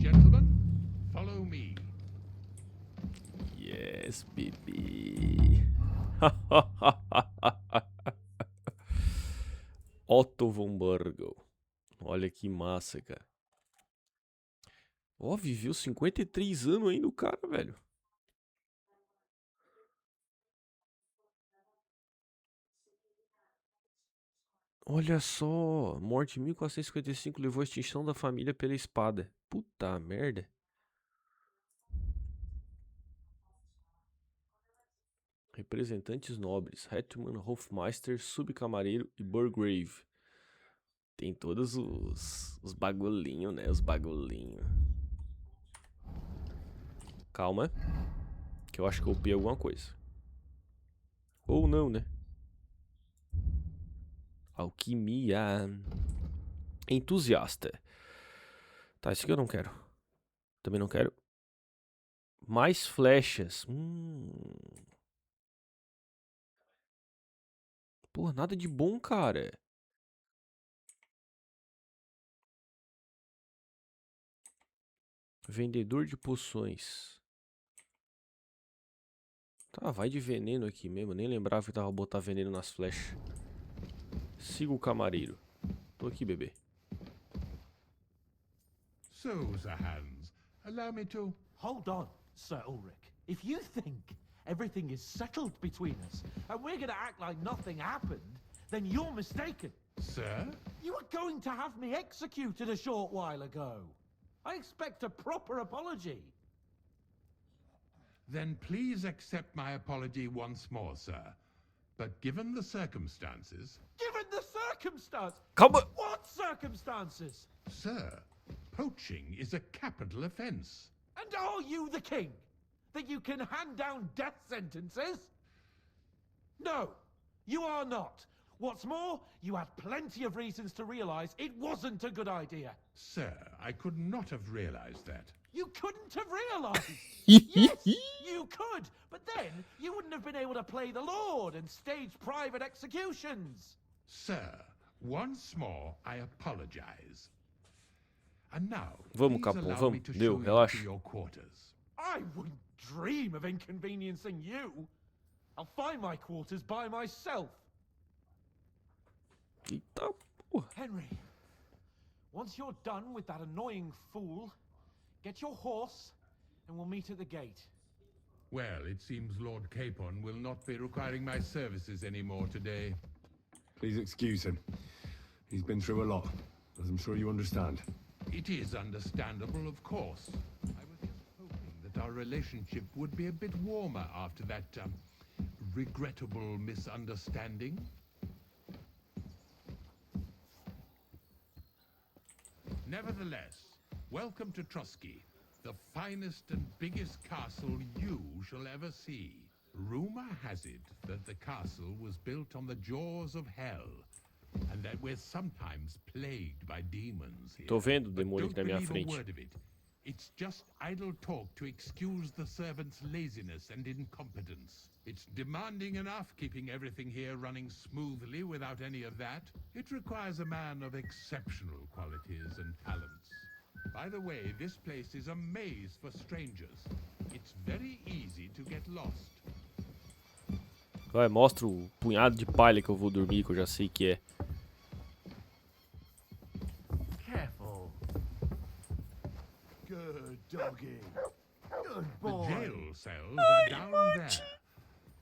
Gentlemen, follow me. Yes, baby. Otto von Burgle. Olha que massa, cara. Ó, viveu 53 anos ainda o cara, velho. Olha só, morte em 1455 levou à extinção da família pela espada. Puta merda. Representantes nobres, Hetman, Hofmeister, Subcamareiro e Burgrave. Tem todos os bagulhinhos, né? Os bagulhinhos. Calma, que eu acho que eu upei alguma coisa. Ou não, né? Alquimia. Entusiasta. Tá, isso aqui eu não quero. Também não quero. Mais flechas. Porra, nada de bom, cara. Vendedor de poções. Tá, vai de veneno aqui mesmo. Nem lembrava que tava botar veneno nas flechas. Siga o camareiro. Tô aqui, bebê. So, Sir Hans, allow me to... Hold on, Sir Ulrich. If you think everything is settled between us, and we're gonna act like nothing happened, then you're mistaken. Sir? You were going to have me executed a short while ago. I expect a proper apology. Then please accept my apology once more, sir. But given the circumstances... Given the circumstance? Calma! What circumstances? Sir, poaching is a capital offense. And are you the king? That you can hand down death sentences? No, you are not. What's more, you had plenty of reasons to realize it wasn't a good idea. Sir, I could not have realized that. You couldn't have realized. Yes, you could. But then you wouldn't have been able to play the Lord and stage private executions. Sir, once more, I apologize. And now, Vamos, please Capô, allow vamos. me to Deu, show you relaxa. to your quarters. I wouldn't dream of inconveniencing you. I'll find my quarters by myself. Eita porra. Henry, once you're done with that annoying fool, get your horse and we'll meet at the gate. Well, it seems Lord Capon will not be requiring my services anymore today. Please excuse him. He's been through a lot, as I'm sure you understand. It is understandable, of course. I was just hoping that our relationship would be a bit warmer after that, regrettable misunderstanding. Nevertheless, welcome to Trusky, the finest and biggest castle you shall ever see. Rumor has it that the castle was built on the jaws of hell, and that we're sometimes plagued by demons here. Tô vendo o But demônio aqui don't na minha believe a frente. word of it. It's just idle talk to excuse the servants' laziness and incompetence. It's demanding enough keeping everything here running smoothly without any of that. It requires a man of exceptional qualities and talents. By the way, this place is a maze for strangers. It's very easy to get lost. Vai, mostra o punhado de palha que eu vou dormir, que eu já sei que é. Careful. Good doggy. Good The boy. jail cells are down there.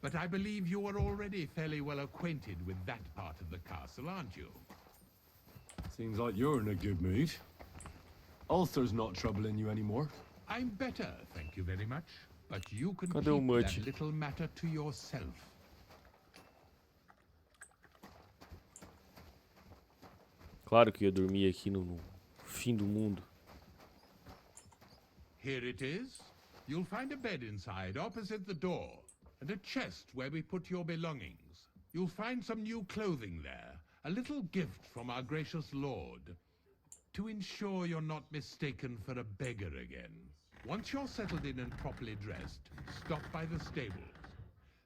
But I believe you are already fairly well acquainted with that part of the castle, aren't you? Seems like you're in a good mood. Ulster's not troubling you anymore. I'm better, thank you very much. But you can Cadê o keep Mudge? that little matter to yourself. Claro que eu ia dormir aqui no fim do mundo. Here it is. You'll find a bed inside, opposite the door, and a chest where we put your belongings. You'll find some new clothing there, a little gift from our gracious lord, to ensure you're not mistaken for a beggar again. Once you're settled in and properly dressed, stop by the stables.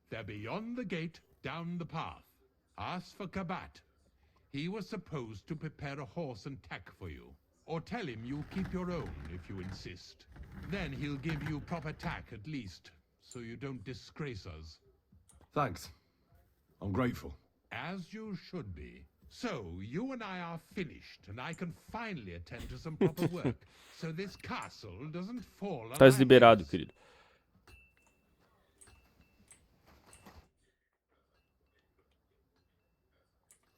They're beyond the gate, down the path. Ask for Kabat. He was supposed to prepare a horse and tack for you. Or tell him you'll keep your own if you insist. Then he'll give you proper tack at least, so you don't disgrace us. Thanks. I'm grateful. As you should be. So, you and I are finished, and I can finally attend to some proper work, so this castle doesn't fall on Estás our liberado, heads. querido.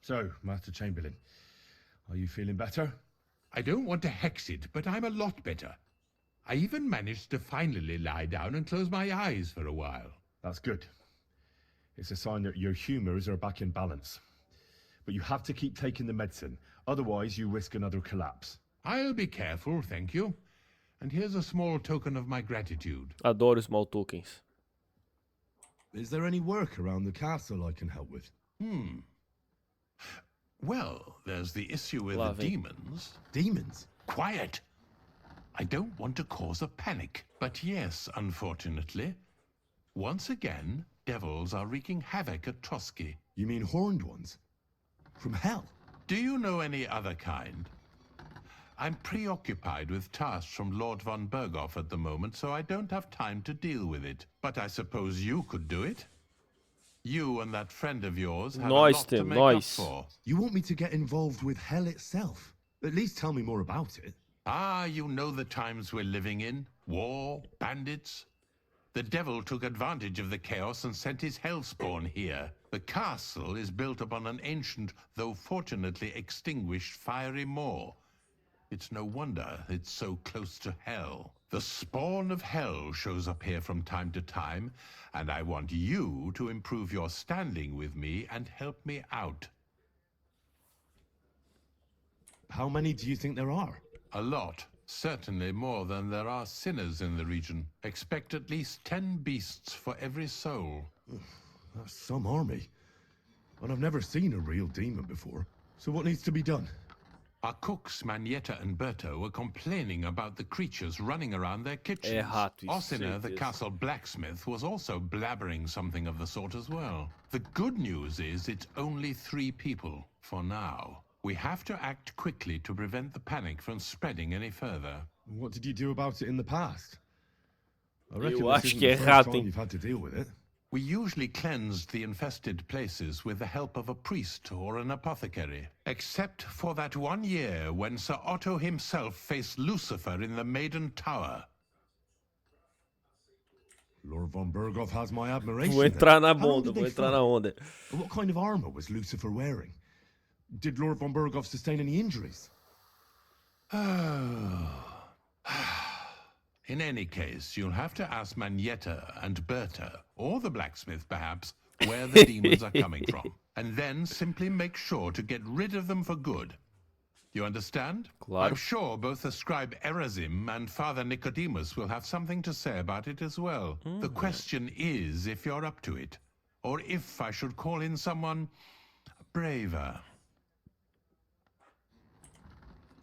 So, Master Chamberlain, are you feeling better? I don't want to hex it, but I'm a lot better. I even managed to finally lie down and close my eyes for a while. That's good. It's a sign that your humors are back in balance. But you have to keep taking the medicine, otherwise you risk another collapse. I'll be careful, thank you. And here's a small token of my gratitude. Adoro small tokens. Is there any work around the castle I can help with? Well, there's the issue with Love the it. demons. Demons? Quiet! I don't want to cause a panic, but yes, unfortunately. Once again, devils are wreaking havoc at Trotsky. You mean horned ones? From hell? Do you know any other kind? I'm preoccupied with tasks from Lord von Berghoff at the moment, so I don't have time to deal with it. But I suppose you could do it? You and that friend of yours have a Nice, lot to Tim, make nice. up for. You want me to get involved with hell itself? At least tell me more about it. Ah, you know the times we're living in. War, bandits. The devil took advantage of the chaos and sent his hellspawn here. The castle is built upon an ancient, though fortunately extinguished, fiery moor. It's no wonder it's so close to hell. The spawn of hell shows up here from time to time, and I want you to improve your standing with me and help me out. How many do you think there are? A lot. Certainly more than there are sinners in the region. Expect at least 10 beasts for every soul. That's some army. And I've never seen a real demon before. So what needs to be done? Our cooks, Manietta and Berto, were complaining about the creatures running around their kitchens. Errado, isso, Ossina, the certeza. castle blacksmith, was also blabbering something of the sort as well. The good news is it's only 3 people, for now. We have to act quickly to prevent the panic from spreading any further. What did you do about it in the past? I reckon Eu this acho isn't que the é first errado, time hein? you've had to deal with it. We usually cleansed the infested places with the help of a priest or an apothecary. Except for that one year when Sir Otto himself faced Lucifer in the Maiden Tower. Lord von Berghoff has my admiration. Vou then. entrar na How long onda, did they vou entrar fight? na onda. What kind of armor was Lucifer wearing? Did Lord von Berghoff sustain any injuries? In any case, you'll have to ask Manietta and Berta, or the blacksmith perhaps, where the demons are coming from. And then simply make sure to get rid of them for good. You understand? Claro. I'm sure both the scribe Erasim and Father Nicodemus will have something to say about it as well. The question is if you're up to it, or if I should call in someone braver.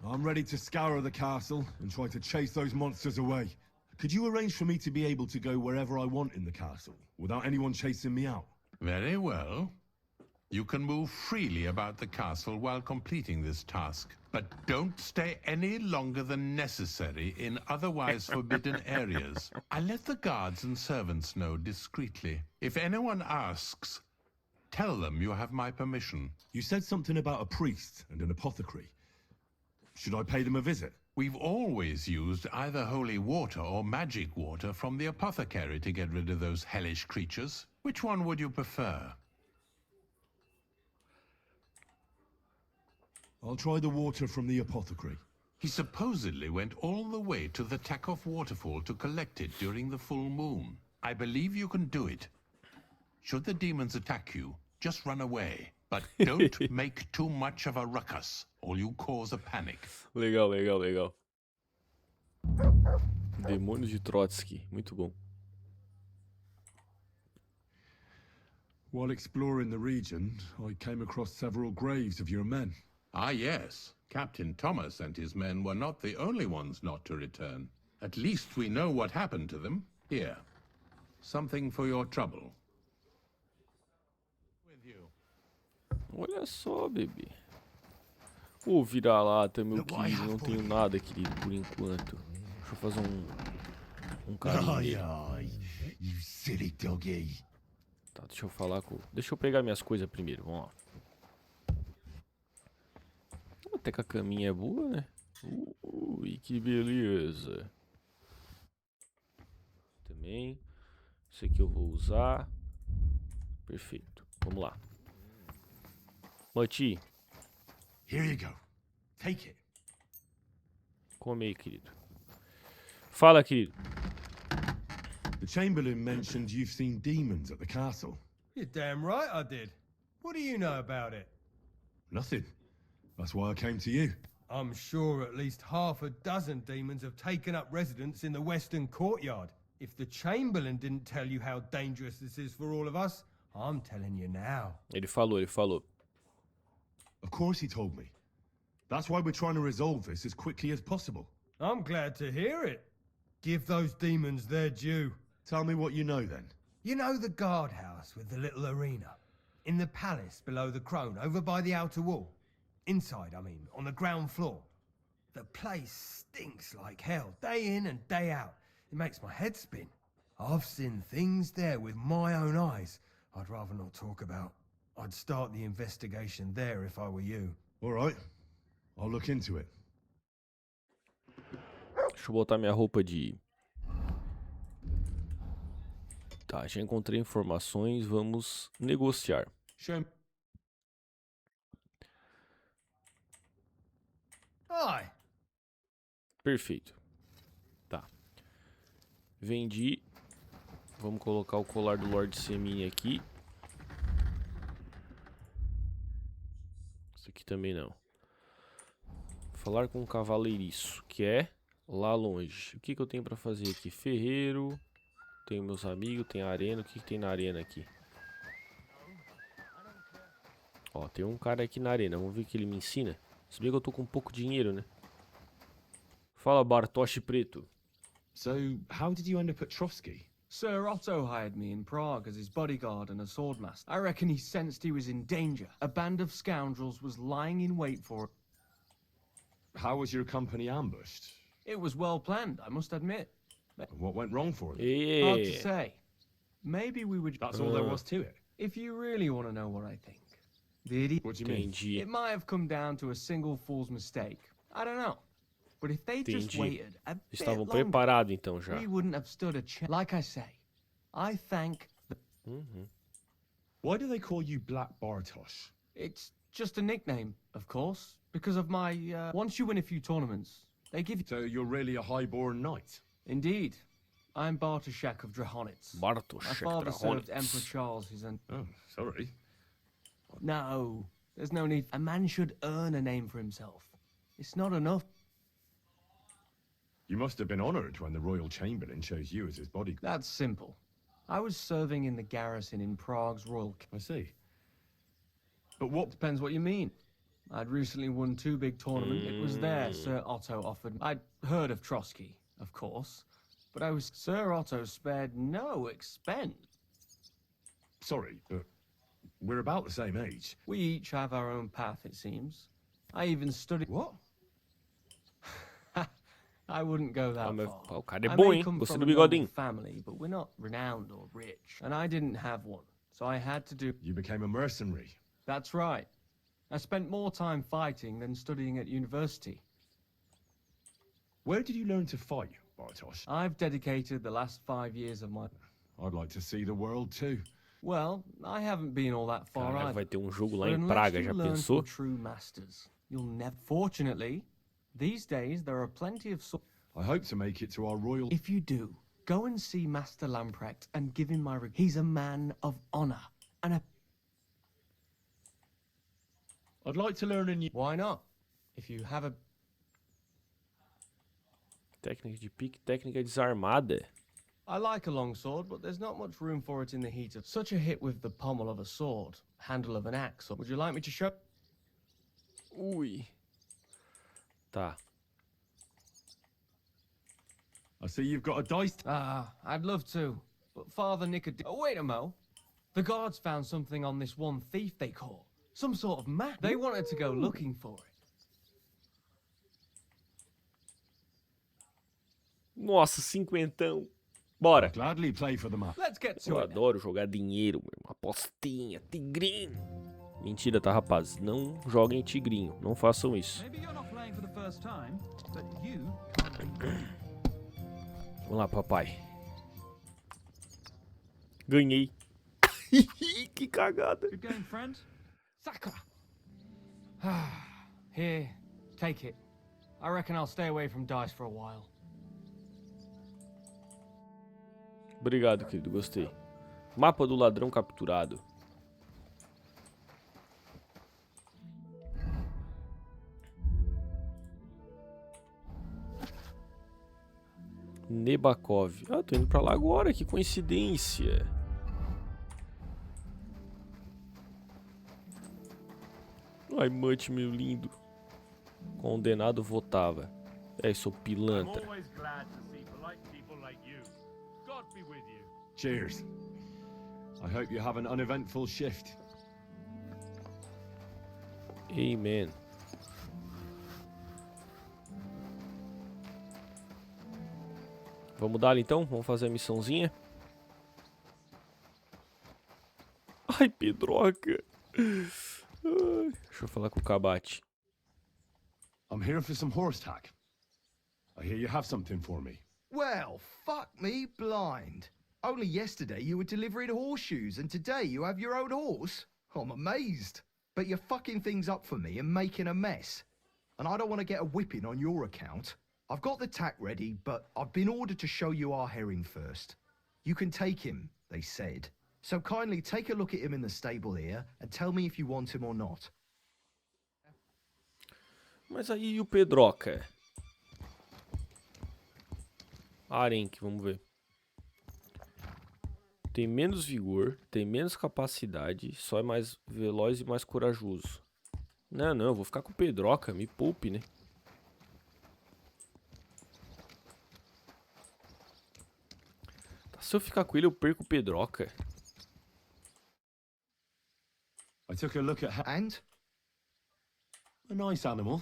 I'm ready to scour the castle and try to chase those monsters away. Could you arrange for me to be able to go wherever I want in the castle, without anyone chasing me out? Very well. You can move freely about the castle while completing this task, but don't stay any longer than necessary in otherwise forbidden areas. I let the guards and servants know discreetly. If anyone asks, tell them you have my permission. You said something about a priest and an apothecary. Should I pay them a visit? We've always used either holy water or magic water from the apothecary to get rid of those hellish creatures. Which one would you prefer? I'll try the water from the apothecary. He supposedly went all the way to the Takov waterfall to collect it during the full moon. I believe you can do it. Should the demons attack you, just run away. But don't make too much of a ruckus, or you cause a panic. Legal, legal, legal. Demônios de Trotsky, muito bom. While exploring the region, I came across several graves of your men. Ah, yes. Captain Thomas and his men were not the only ones not to return. At least we know what happened to them. Here. Something for your trouble. With you. Olha só, bebê. Ô, vira-lata, meu querido. Não tenho nada, querido, por enquanto. Deixa eu fazer um carinho nele. You silly doggy. Tá, deixa eu falar com... Deixa eu pegar minhas coisas primeiro, vamos lá. Até que a caminha é boa, né? Ui, que beleza. Também. Isso aqui eu vou usar. Perfeito. Vamos lá. Mati, Here you go. Take it. come aí, querido. Fala, querido. The Chamberlain mentioned you've seen demons at the castle. You're damn right I did. What do you know about it? Nothing. That's why I came to you. I'm sure at least half a dozen demons have taken up residence in the western courtyard. If the Chamberlain didn't tell you how dangerous this is for all of us, I'm telling you now. Ele falou. Of course he told me. That's why we're trying to resolve this as quickly as possible. I'm glad to hear it. Give those demons their due. Tell me what you know then. You know the guardhouse with the little arena? In the palace below the crone, over by the outer wall? Inside, I mean, on the ground floor. The place stinks like hell, day in and day out. It makes my head spin. I've seen things there with my own eyes I'd rather not talk about. I'd start the investigation there if I were you. All right. I'll look into it. Deixa eu botar minha roupa de... Tá, já encontrei informações. Vamos negociar. Show Aye. Perfeito. Tá. Vendi. Vamos colocar o colar do Lord Semini aqui. Isso aqui também não. Falar com um cavaleiriço, que é lá longe. O que eu tenho pra fazer aqui? Ferreiro. Tenho meus amigos, tem a arena. O que tem na arena aqui? Ó, tem um cara aqui na arena. Vamos ver o que ele me ensina. Se bem que eu tô com pouco dinheiro, né? Fala, Bartosz Preto. So, how did you end up at Trotsky? Sir Otto hired me in Prague as his bodyguard and a swordmaster. I reckon he sensed he was in danger. A band of scoundrels was lying in wait for him. How was your company ambushed? It was well planned, I must admit. What went wrong for them? Hard to E... say. Maybe we would... That's all there was to it. If you really want to know what I think. The idiot... What do you mean? Entendi. It might have come down to a single fool's mistake. I don't know. But if they just Entendi. waited a bit Estavam longer, preparados então já. we wouldn't have stood a chance. Like I say, I thank the... Why do they call you Black Bartosz? It's just a nickname, of course, because of my, once you win a few tournaments, they give you... So you're really a highborn knight? Indeed. I'm Bartoszek of Drahonitz. My Bartoszek father served Emperor Drahonitz. Charles his... Oh, sorry. No, there's no need. A man should earn a name for himself. It's not enough. You must have been honoured when the Royal Chamberlain chose you as his bodyguard. That's simple. I was serving in the garrison in Prague's royal... I see. But what... Depends what you mean. I'd recently won 2 big tournaments. It was there Sir Otto offered... I'd heard of Trotsky, of course. But I was... Sir Otto spared no expense. Sorry, but we're about the same age. We each have our own path, it seems. I even studied... What? I wouldn't go that mas far. o cara é I bom, may hein? come Gostei from do a noble bigodinho. family, but we're not renowned or rich. And I didn't have one, so I had to do... You became a mercenary. That's right. I spent more time fighting than studying at university. Where did you learn to fight, Bartosz? I've dedicated the last 5 years of my... I'd like to see the world too. Well, I haven't been all that far Caraca, either. vai ter um jogo lá But em unless Praga, you já learn pensou? from true masters, you'll never... Fortunately, these days there are plenty of... I hope to make it to our royal... If you do, go and see Master Lamprecht and give him my... He's a man of honor and a... I'd like to learn a new... Why not? If you have a... Técnica de pique, técnica desarmada. I like a long sword, but there's not much room for it in the heat of... Such a hit with the pommel of a sword, handle of an axe. Would you like me to show... Ui. Tá. I see you've got a dice... I'd love to, but Father Nicodem... Oh, wait a mo. The guards found something on this one thief they caught. Some sort of map. They wanted to go looking for it. Nossa, cinquentão. Bora. Gladly play for the map. Let's get to Eu it. adoro jogar dinheiro, meu irmão. Apostinha, tigrinho. Mentira, tá, rapaz? Não joguem tigrinho. Não façam isso. Maybe you're not playing for the first time, but you can't be. Vamos lá, papai. Ganhei. Que cagada. Good game, friend. Saka. Here, take it. I reckon I'll stay away from dice for a while. Obrigado, querido. Gostei. Mapa do ladrão capturado. Nebakov. Ah, tô indo pra lá agora. Que coincidência. Ai, Mutt, meu lindo. Condenado votava. É, sou pilantra. always glad to see polite people like you. God be with you. Cheers. I hope you have an uneventful shift. Amen. Vamos dar então? Vamos fazer a missãozinha? Ai, Pedroca. Ai, deixa eu falar com o Cabate. I'm here for some horse tack. I hear you have something for me. Well, fuck me blind. Only yesterday you were delivering horseshoes and today you have your own horse? I'm amazed. But you're fucking things up for me and making a mess. And I don't want to get a whipping on your account. I've got the tack ready, but I've been ordered to show you our herring first. You can take him, they said. So kindly take a look at him in the stable here and tell me if you want him or not. Mas aí o Pedroca? Arenque, vamos ver. Tem menos vigor, tem menos capacidade, só é mais veloz e mais corajoso. Não, eu vou ficar com o Pedroca, me poupe, né? Tá, se eu ficar com ele, eu perco o Pedroca. I took a look at And? a nice animal,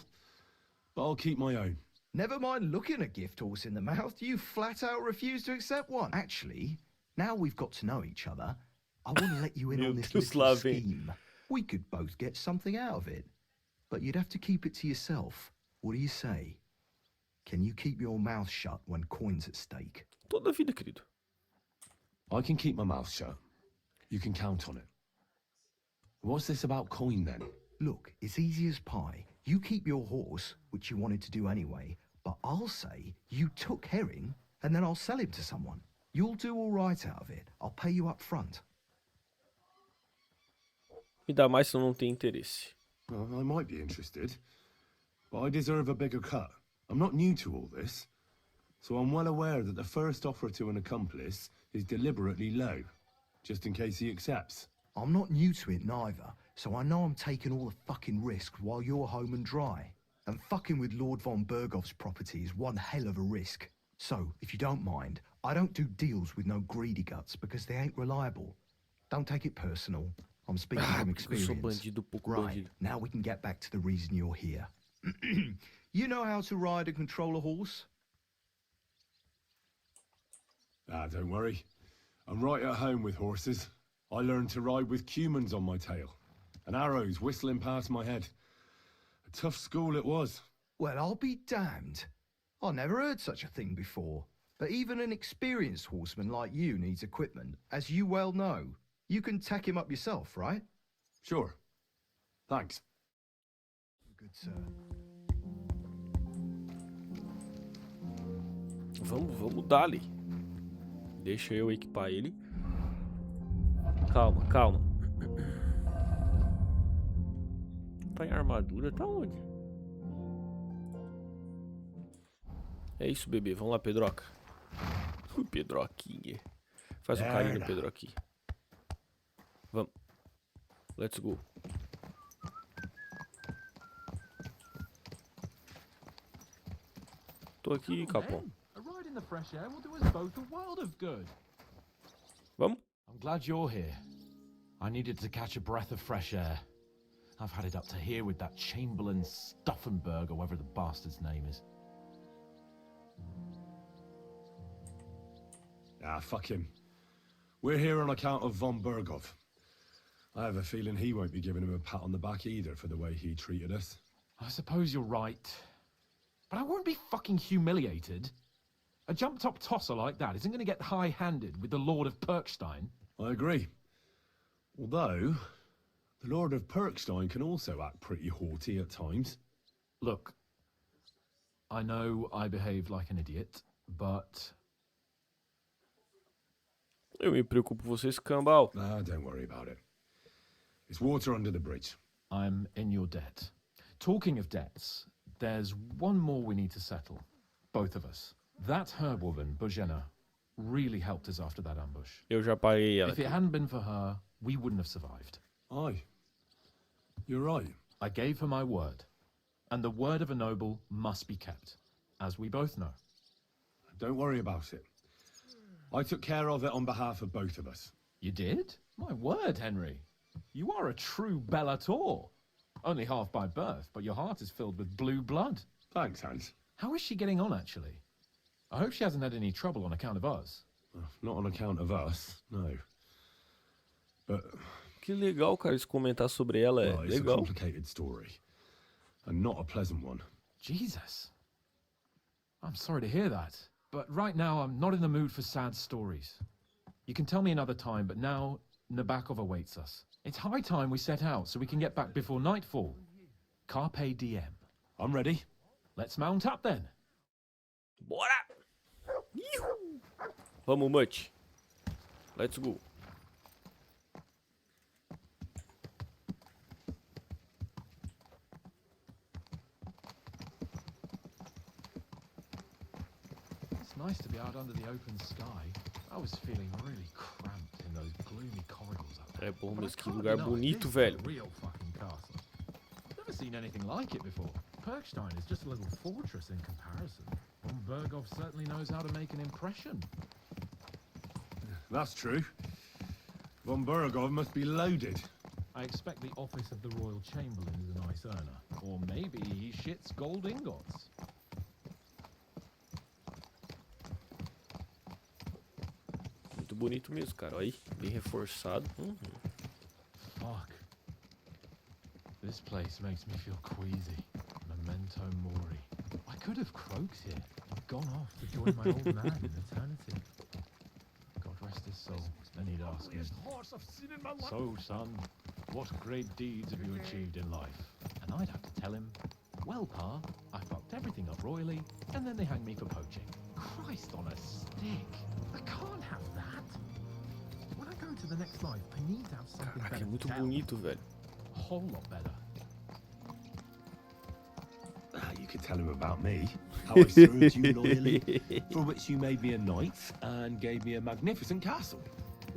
but I'll keep my own. Never mind looking a gift horse in the mouth, you flat out refuse to accept one. Actually, now we've got to know each other, I want to let you in Meu on this Deus, little lá vem. scheme. We could both get something out of it. But you'd have to keep it to yourself. What do you say? Can you keep your mouth shut when coin's at stake? Toda a vida, querido. I can keep my mouth shut. You can count on it. What's this about coin then? Look, it's easy as pie. You keep your horse, which you wanted to do anyway, but I'll say you took herring, and then I'll sell him to someone. You'll do all right out of it. I'll pay you up front. Me dá mais se eu não tenho interesse. Well, I might be interested, but I deserve a bigger cut. I'm not new to all this, so I'm well aware that the first offer to an accomplice is deliberately low, just in case he accepts. I'm not new to it neither, so I know I'm taking all the fucking risk while you're home and dry. And fucking with Lord von Bergov's property is one hell of a risk. So, if you don't mind, I don't do deals with no greedy guts because they ain't reliable. Don't take it personal. I'm speaking from Porque eu sou experience. bandido, pouco Right, bandido. now we can get back to the reason you're here. You know how to ride and control a horse? Ah, don't worry. I'm right at home with horses. I learned to ride with cumans on my tail, and arrows whistling past my head. A tough school it was. Well, I'll be damned. I never heard such a thing before. But even an experienced horseman like you needs equipment, as you well know. You can tack him up yourself, right? Sure. Thanks. Good, sir. Vamos dar-lhe. Deixa eu equipar ele. Calma. Tá em armadura, tá onde? É isso, bebê. Vamos lá, Pedroca. Pedroquinha. Faz um carinho no Pedroquinha. Vamos. Let's go. Tô aqui, capão. A ride in the fresh air will do us both a world of good. Vamos? I'm glad you're here. I needed to catch a breath of fresh air. I've had it up to here with that Chamberlain Stuffenberg or whatever the bastard's name is. Ah, fuck him. We're here on account of von Bergov. I have a feeling he won't be giving him a pat on the back either for the way he treated us. I suppose you're right. But I won't be fucking humiliated. A jump-top tosser like that isn't going to get high-handed with the Lord of Perkstein. I agree. Although, the Lord of Perkstein can also act pretty haughty at times. Look, I know I behaved like an idiot, but... Eu me preocupo com você, escambau. Ah, don't worry about it. It's water under the bridge. I'm in your debt. Talking of debts, there's one more we need to settle. Both of us. That herbwoman, Bozhena, really helped us after that ambush. Eu já paguei ela. If it hadn't been for her, we wouldn't have survived. Aye. You're right. I gave her my word. And the word of a noble must be kept, as we both know. Don't worry about it. I took care of it on behalf of both of us. You did? My word, Henry. You are a true Bellator. Only half by birth, but your heart is filled with blue blood. Thanks, Hans. How is she getting on, actually? I hope she hasn't had any trouble on account of us. Not on account of us, no. But... Que legal, cara, esse comentar sobre ela é it's legal. a complicated story. And not a pleasant one. Jesus. I'm sorry to hear that. But right now, I'm not in the mood for sad stories. You can tell me another time, but now Nebakov awaits us. It's high time we set out so we can get back before nightfall. Carpe diem. I'm ready. Let's mount up then. Bora! Iu! Vamos, Mutt. Let's go. It's nice to be out under the open sky. I was feeling really cramped in those gloomy corridors up there. É bom, mas que lugar bonito, velho. Real fucking castle. I've never seen anything like it before. Perkstein is just a little fortress in comparison. Von Bergov certainly knows how to make an impression. That's true. Von Bergov must be loaded. I expect the office of the Royal Chamberlain is a nice earner. Or maybe he shits gold ingots. Muito bonito mesmo, cara. Olha aí, bem reforçado. Fuck. This place makes me feel queasy. Memento mori. I could have croaked here and gone off to join my old man in eternity. God rest his soul. And he'd ask him, "So, son, what great deeds have you achieved in life?" And I'd have to tell him, "Well, Pa, I fucked everything up royally, and then they hanged me for poaching." Christ on a stick. I can't have that. When I go to the next life, I need to have something Caraca, better é muito to tell. bonito, velho. A whole lot better. You could tell him about me. How I served you loyally, for which you made me a knight and gave me a magnificent castle.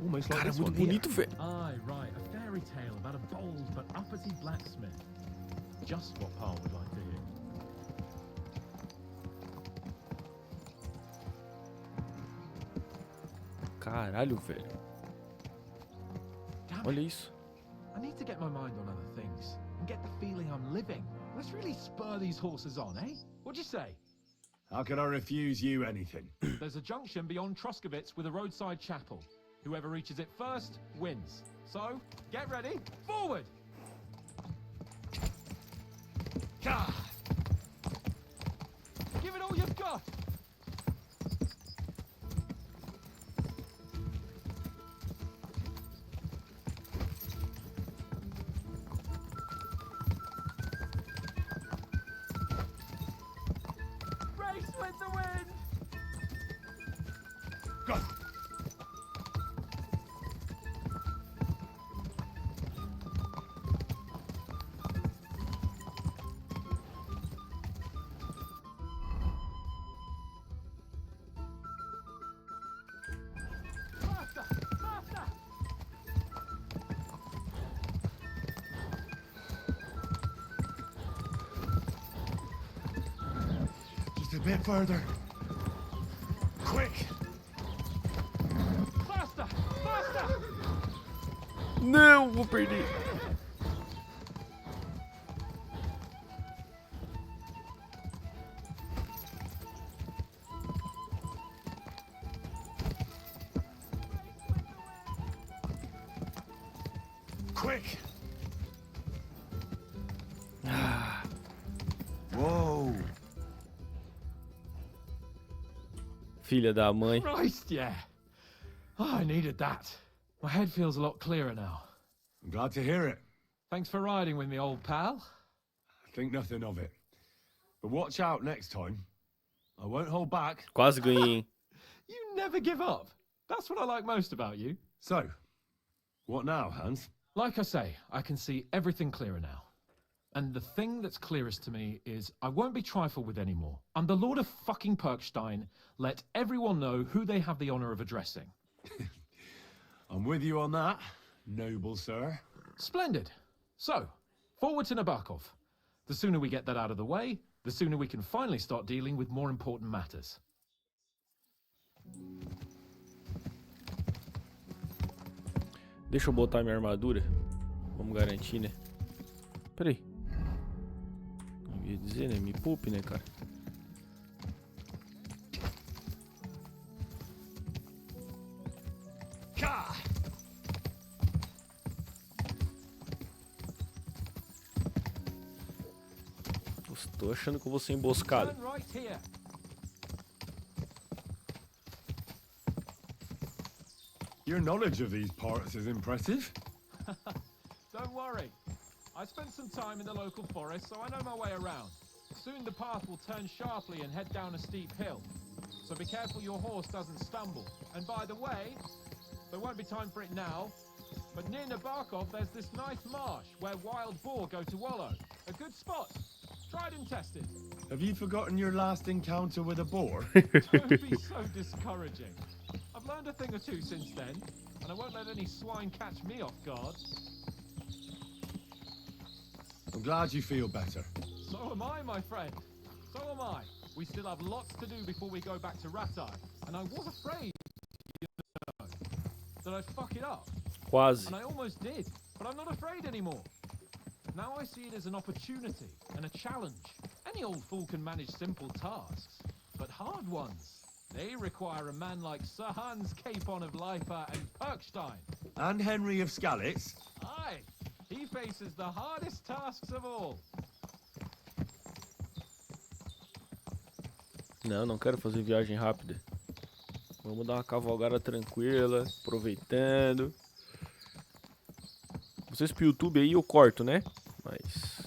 Almost like Cara, this muito one here. bonito, velho. Aye, right. A fairy tale about a bold but uppity blacksmith. Just what Pa would like to hear. Caralho, velho. Damn Olha it. isso. I need to get my mind on other things and get the feeling I'm living. Let's really spur these horses on, eh? What'd you say? How can I refuse you anything? There's a junction beyond Truskovitz with a roadside chapel. Whoever reaches it first wins. So, get ready. Forward! Give it all you've got! Race with the wind! Go! Faster! Faster! Just a bit further. Quick! Faster! Faster! Não, vou perder. quick! Whoa! Filha da mãe. Christ, yeah. Oh, I needed that. My head feels a lot clearer now. I'm glad to hear it. Thanks for riding with me, old pal. Think nothing of it. But watch out next time. I won't hold back. Quase ganhei, hein? You never give up. That's what I like most about you. So, what now, Hans? Like I say, I can see everything clearer now. And the thing that's clearest to me is I won't be trifled with anymore. I'm the Lord of fucking Perkstein. Let everyone know who they have the honor of addressing. I'm with you on that, noble sir. Splendid. So, forward to Nebakov. The sooner we get that out of the way, the sooner we can finally start dealing with more important matters. Deixa eu botar minha armadura. Vamos garantir, né? Peraí. Eu ia dizer, né? Me poupe, né, cara? Tô achando que eu vou ser emboscado. Turn right here. Your knowledge of these parts is impressive. Don't worry. I spent some time in the local forest, so I know my way around. Soon the path will turn sharply and head down a steep hill. So be careful your horse doesn't stumble. And by the way, there won't be time for it now, but near Nebakov there's this nice marsh where wild boar go to wallow. A good spot. Tried and tested. Have you forgotten your last encounter with a boar? Don't be so discouraging. I've learned a thing or two since then, and I won't let any swine catch me off guard. I'm glad you feel better. So am I, my friend. So am I. We still have lots to do before we go back to Ratai, and I was afraid, you know, that I'd fuck it up. Quase. And I almost did, but I'm not afraid anymore. Now I see it as an opportunity and a challenge. Any old fool can manage simple tasks, but hard ones, they require a man like Sir Hans Capon of Leipa and Perkstein. And Henry of Skalitz. Aye, he faces the hardest tasks of all. Não, não quero fazer viagem rápida. Vamos dar uma cavalgada tranquila, aproveitando. Vocês pro YouTube aí eu corto, né? Mas...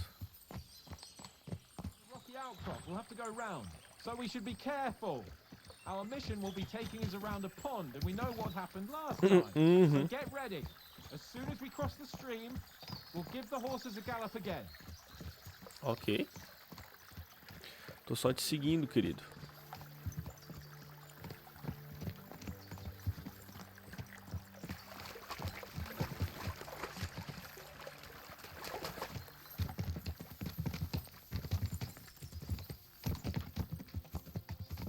Rocky outcrop, we'll have to go round, so we should be careful. Our mission will be taking us around a pond, and we know what happened last time. So get ready. As soon as we cross the stream, we'll give the horses a gallop again. Ok. Tô só te seguindo, querido.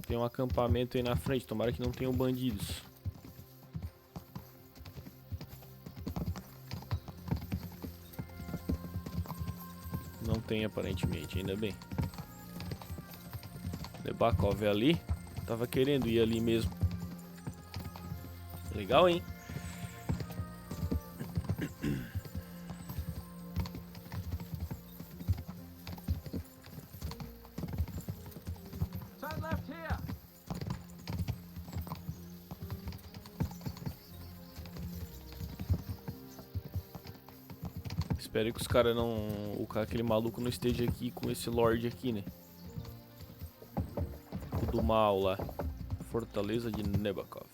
Tem um acampamento aí na frente, tomara que não tenham bandidos. Não tem aparentemente, ainda bem. Nebakov é ali. Tava querendo ir ali mesmo. Legal, hein? Turn left here. Espero que os caras não... aquele maluco não esteja aqui com esse Lorde aqui, né? O do mal lá. Fortaleza de Nebakov.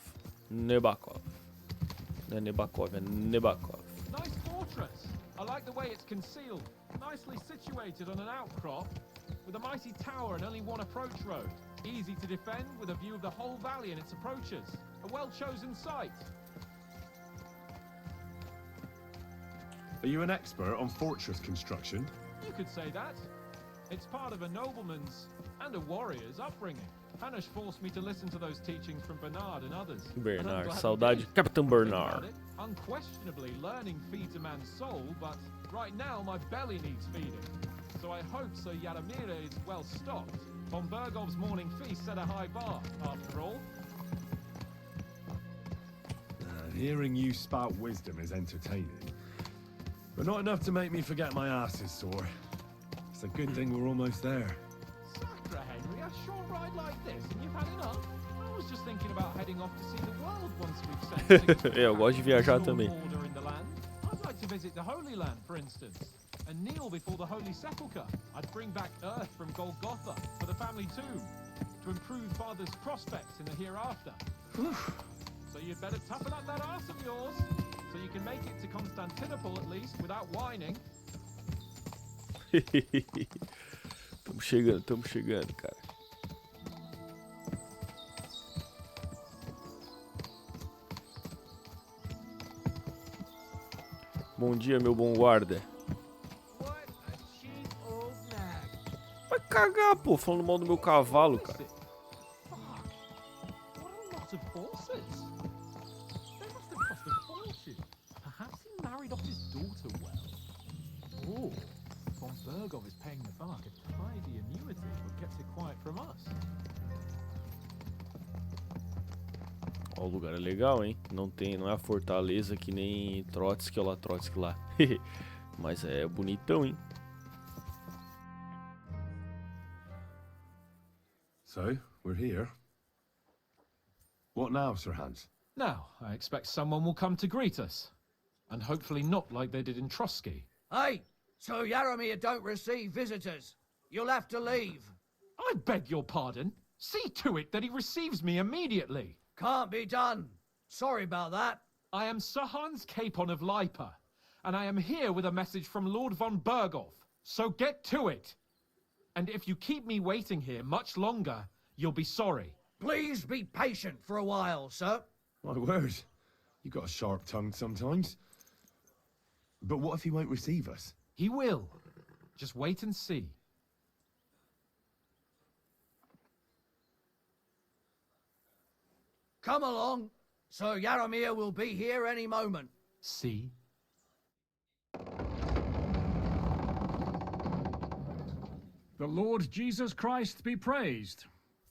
Nebakov. Não é Nebakov, é Nebakov. Nice fortress. I like the way it's concealed. Nicely situated on an outcrop, with a mighty tower and only one approach road. Easy to defend with a view of the whole valley and its approaches. A well-chosen site. Are you an expert on fortress construction? You could say that. It's part of a nobleman's and a warrior's upbringing. Hanush forced me to listen to those teachings from Bernard and others. Bernard, saudade de Capitão Bernard. Unquestionably, learning feeds a man's soul, but right now my belly needs feeding. So I hope Sir Yaramira is well stocked. Von Bergov's morning feast set a high bar, after all. Hearing you spout wisdom is entertaining. But not enough to make me forget my ass is sore. It's a good thing we're almost there. Sacra Henry, a short ride like this and you've had enough? I was just thinking about heading off to see the world once we've sent Eu gosto de viajar também. order in the land. I'd like to visit the Holy Land, for instance, and kneel before the Holy Sepulchre. I'd bring back earth from Golgotha for the family tomb to improve father's prospects in the hereafter. So you'd better toughen up that arse of yours so you can make it to Constantinople at least without whining. Tamo chegando, cara. Bom dia, meu bom guarda. Vai cagar, pô, falando mal do meu cavalo, cara. Perhaps he married off his daughter well. Oh, Von Bergov is paying the bark a tidy annuity, but kept it quiet from us. Ó, o lugar é legal, hein? Não é a fortaleza que nem Trotsky lá. Mas é bonitão, hein? So, we're here. What now, Sir Hans? Now, I expect someone will come to greet us. And hopefully not like they did in Trotsky. Hey, so Yaromir don't receive visitors. You'll have to leave. I beg your pardon. See to it that he receives me immediately. Can't be done. Sorry about that. I am Sir Hans Capon of Lipa, and I am here with a message from Lord von Bergov. So get to it. And if you keep me waiting here much longer, you'll be sorry. Please be patient for a while, sir. My word. You got a sharp tongue sometimes. But what if he won't receive us? He will. Just wait and see. Come along. Sir Yaromir will be here any moment. See? The Lord Jesus Christ be praised.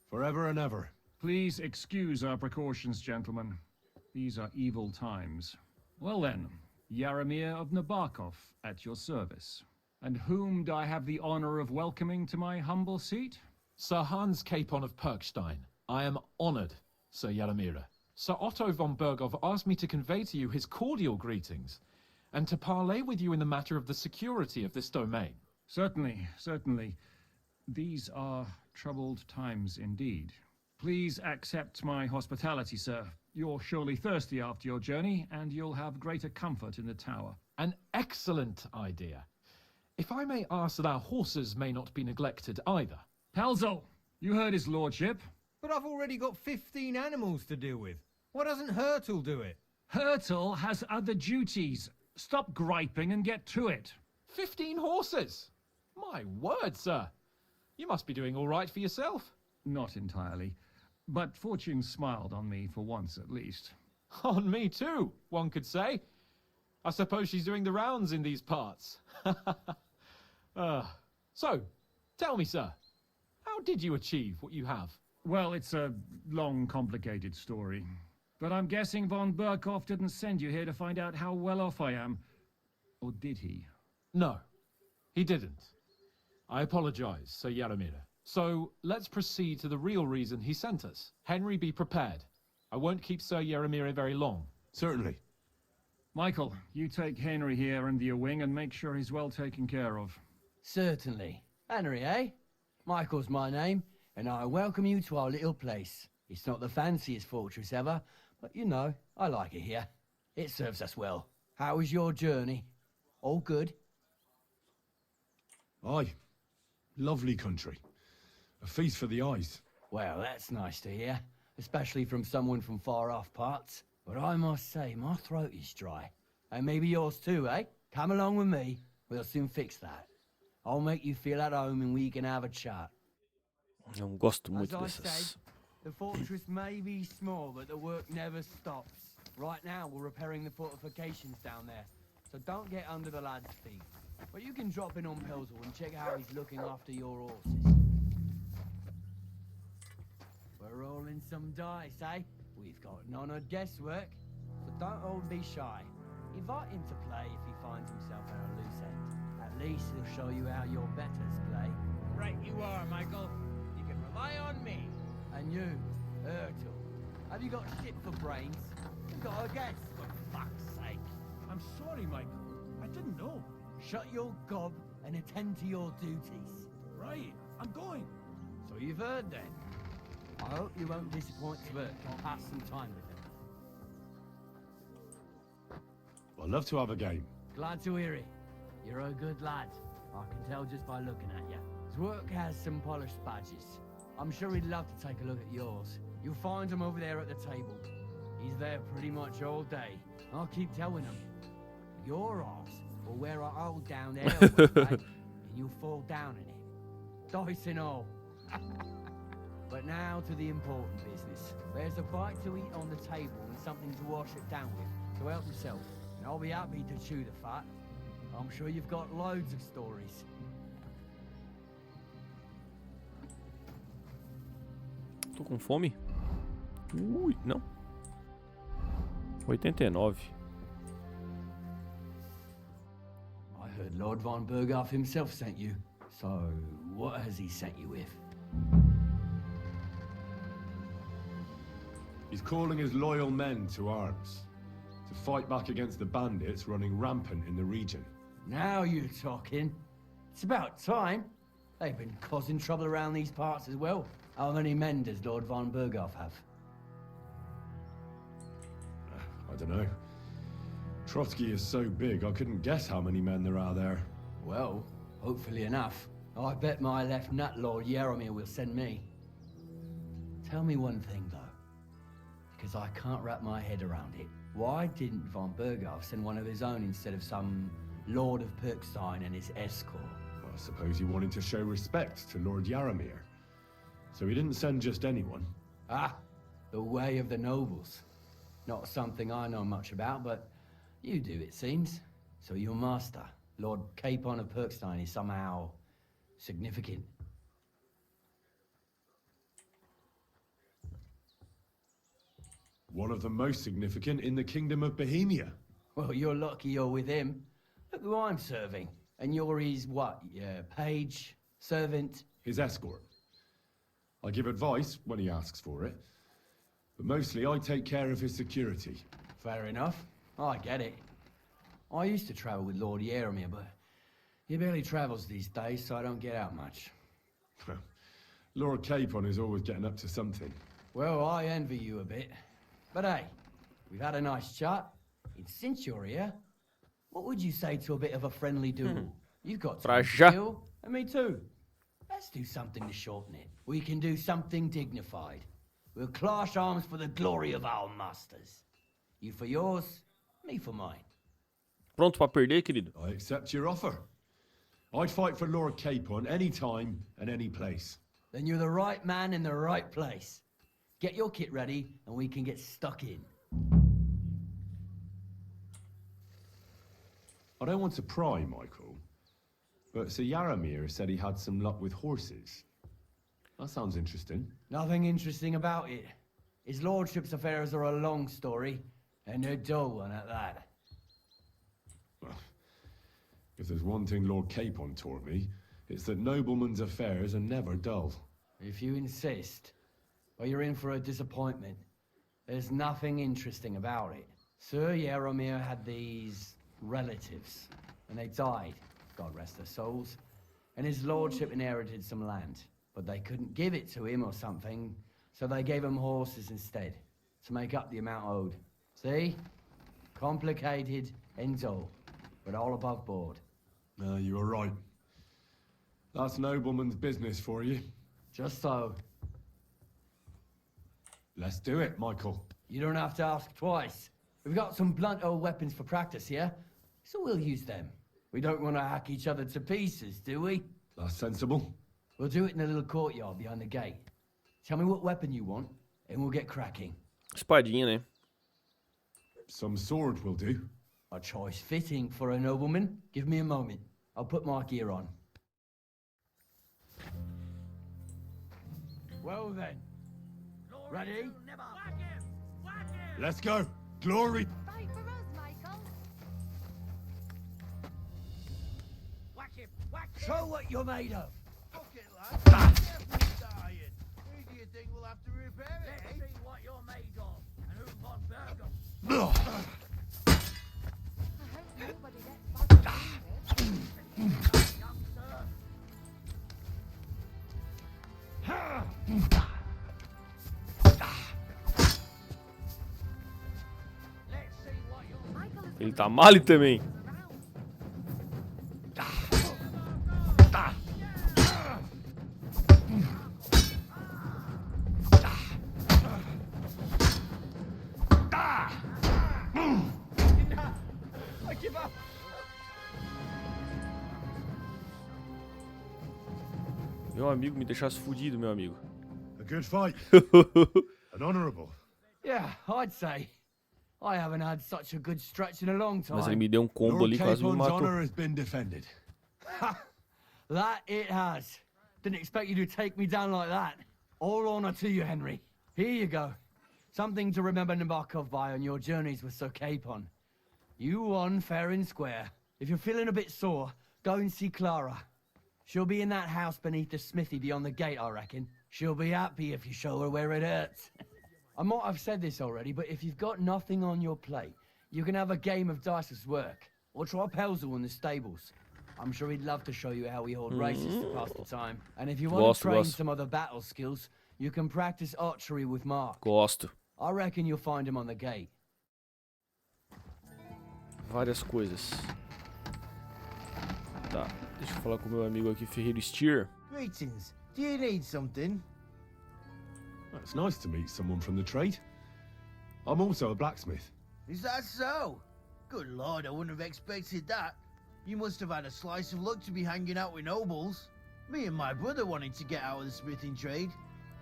Forever and ever. Please excuse our precautions, gentlemen. These are evil times. Well then, Yaromir of Nebakov, at your service. And whom do I have the honor of welcoming to my humble seat? Sir Hans Capon of Perkstein. I am honored, Sir Yaromir. Sir Otto von Bergov asked me to convey to you his cordial greetings, and to parley with you in the matter of the security of this domain. Certainly, certainly. These are troubled times indeed. Please accept my hospitality, sir. You're surely thirsty after your journey, and you'll have greater comfort in the tower. An excellent idea. If I may ask that our horses may not be neglected either. Pelzel, you heard his lordship. But I've already got 15 animals to deal with. Why doesn't Hurtle do it? Hurtle has other duties. Stop griping and get to it. 15 horses? My word, sir. You must be doing all right for yourself. Not entirely. But fortune smiled on me for once at least. On me too, one could say. I suppose she's doing the rounds in these parts. So, tell me, sir, how did you achieve what you have? Well, it's a long, complicated story. But I'm guessing von Berkov didn't send you here to find out how well off I am. Or did he? No, he didn't. I apologize, Sir Yaromir. So, let's proceed to the real reason he sent us. Henry, be prepared. I won't keep Sir Yaromir very long. Certainly. Michael, you take Henry here under your wing and make sure he's well taken care of. Certainly. Henry, eh? Michael's my name, and I welcome you to our little place. It's not the fanciest fortress ever, but you know, I like it here. It serves us well. How was your journey? All good? Aye. Lovely country. A feast for the eyes. Well, that's nice to hear, especially from someone from far-off parts. But I must say, my throat is dry. And maybe yours too, eh? Come along with me. We'll soon fix that. I'll make you feel at home and we can have a chat. Não gosto muito As I dessas. said, the fortress may be small, but the work never stops. Right now, we're repairing the fortifications down there, so don't get under the lad's feet. But you can drop in on Pelzel and check how he's looking after your horses. We're rolling some dice, eh? We've got none of guesswork, so don't all be shy. Invite him to play if he finds himself at a loose end. At least he'll show you how your betters play. Right you are, Michael. You can rely on me. And you, Ertl, have you got shit for brains? You've got a guess, for fuck's sake. I'm sorry, Michael. I didn't know. Shut your gob and attend to your duties. Right, I'm going. So you've heard then. I hope you won't disappoint Svert and pass some time with him. I'd love to have a game. Glad to hear it. You're a good lad. I can tell just by looking at you. His work has some polished badges. I'm sure he'd love to take a look at yours. You'll find him over there at the table. He's there pretty much all day. I'll keep telling him. Your arse will wear a hole down there one day, and you'll fall down in it. Dice and all. But now to the important business. There's a bite to eat on the table and something to wash it down with, so help yourself. And I'll be happy to chew the fat. I'm sure you've got loads of stories. Tô com fome? Ui, não. 89. I heard Lord von Berghoff himself sent you. So, what has he sent you with? He's calling his loyal men to arms, to fight back against the bandits running rampant in the region. Now you're talking. It's about time. They've been causing trouble around these parts as well. How many men does Lord von Berghoff have? I don't know. Trotsky is so big, I couldn't guess how many men there are there. Well, hopefully enough. I bet my left nut Lord Yaromir will send me. Tell me one thing, though, because I can't wrap my head around it. Why didn't von Berghoff send one of his own instead of some Lord of Perkstein and his escort? Well, I suppose he wanted to show respect to Lord Yaromir. So he didn't send just anyone. Ah, the way of the nobles. Not something I know much about, but you do, it seems. So your master, Lord Capon of Perkstein, is somehow significant. One of the most significant in the Kingdom of Bohemia. Well, you're lucky you're with him. Look who I'm serving. And you're his, what, page, servant? His escort. I give advice when he asks for it, but mostly I take care of his security. Fair enough. I get it. I used to travel with Lord Yaromir, but he barely travels these days, so I don't get out much. Lord Capon is always getting up to something. Well, I envy you a bit. But hey, we've had a nice chat. And since you're here, what would you say to a bit of a friendly duel? You've got some skill, and me too. Let's do something to shorten it. We can do something dignified. We'll clash arms for the glory of our masters. You for yours, me for mine. Pronto pra perder, querido? I accept your offer. I'd fight for Lord Capon any time and any place. Then you're the right man in the right place. Get your kit ready, and we can get stuck in. I don't want to pry, Michael, but Sir Yaromir said he had some luck with horses. That sounds interesting. Nothing interesting about it. His lordship's affairs are a long story, and they're dull one at that. Well, if there's one thing Lord Capon taught me, it's that noblemen's affairs are never dull. If you insist, well, you're in for a disappointment. There's nothing interesting about it. Sir Yaromir had these relatives, and they died, God rest their souls, and his lordship inherited some land. But they couldn't give it to him or something, so they gave him horses instead, to make up the amount owed. See? Complicated and dull, but all above board. You were right. That's nobleman's business for you. Just so. Let's do it, Michael. You don't have to ask twice. We've got some blunt old weapons for practice here, so we'll use them. We don't want to hack each other to pieces, do we? That's sensible. We'll do it in the little courtyard behind the gate. Tell me what weapon you want, and we'll get cracking. Espadinha, né? Some sword will do. A choice fitting for a nobleman. Give me a moment. I'll put my gear on. Well then. Ready? Let's go. Glory. Fight for us, Michael. Show what you're made of. Fuck it, lad. Definitely dying. Who do you think will have to repair it? Let's see what you're made of and who von Bergam. I hope nobody gets Young sir. Let's see what you're Ele tá mal também. I give up. Meu amigo, me deixasse fudido, meu amigo. A good fight. An honorable. Yeah, I'd say. I haven't had such a good stretch in a long time. Mas ele me deu um combo Lord ali, quase me Capon's matou. honor has been defended. That it has. Didn't expect you to take me down like that. All honor to you, Henry. Here you go. Something to remember Nebakov by on your journeys with Sir Capon. You won fair and square. If you're feeling a bit sore, go and see Clara. She'll be in that house beneath the smithy beyond the gate, I reckon. She'll be happy if you show her where it hurts. I might have said this already, but if you've got nothing on your plate, you can have a game of dice's work. Or try Pelzel in the stables. I'm sure he'd love to show you how we hold races to pass the time. And if you want to train some other battle skills, you can practice archery with Mark. Gosto. I reckon you'll find him on the gate. Várias coisas. Tá, deixa eu falar com o meu amigo aqui, Ferreiro Steer. Greetings. Do you need something? Well, it's nice to meet someone from the trade. I'm also a blacksmith. Is that so? Good lord, I wouldn't have expected that. You must have had a slice of luck to be hanging out with nobles. Me and my brother wanted to get out of the smithing trade,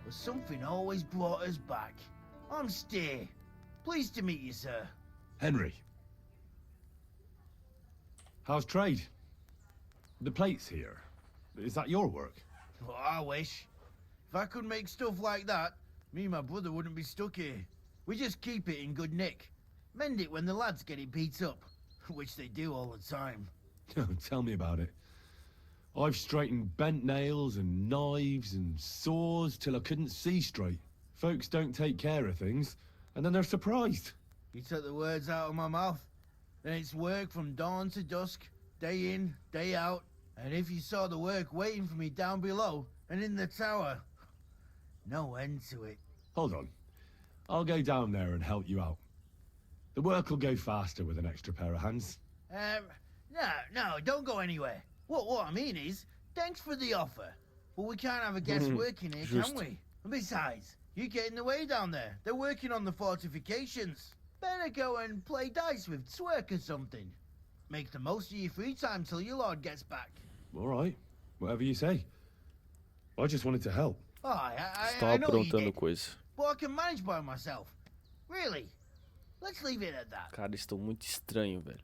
but something always brought us back. I'm Steer. Pleased to meet you, sir. Henry. How's trade? The plates here. Is that your work? Well, I wish. If I could make stuff like that, me and my brother wouldn't be stuck here. We just keep it in good nick. Mend it when the lads get it beat up, which they do all the time. Tell me about it. I've straightened bent nails and knives and saws till I couldn't see straight. Folks don't take care of things, and then they're surprised. You took the words out of my mouth. Then it's work from dawn to dusk, day in, day out. And if you saw the work waiting for me down below and in the tower, no end to it. Hold on. I'll go down there and help you out. The work will go faster with an extra pair of hands. No, don't go anywhere. What I mean is, thanks for the offer. But we can't have a guest working here, can we? And besides, you get in the way down there. They're working on the fortifications. Better go and play dice with Twerk or something. Make the most of your free time till your lord gets back. All right. Whatever you say. I just wanted to help. Oh, I Estava know you aprontando did. coisa. But I can manage by myself. Really. Let's leave it at that. Cara, estão muito estranho, velho.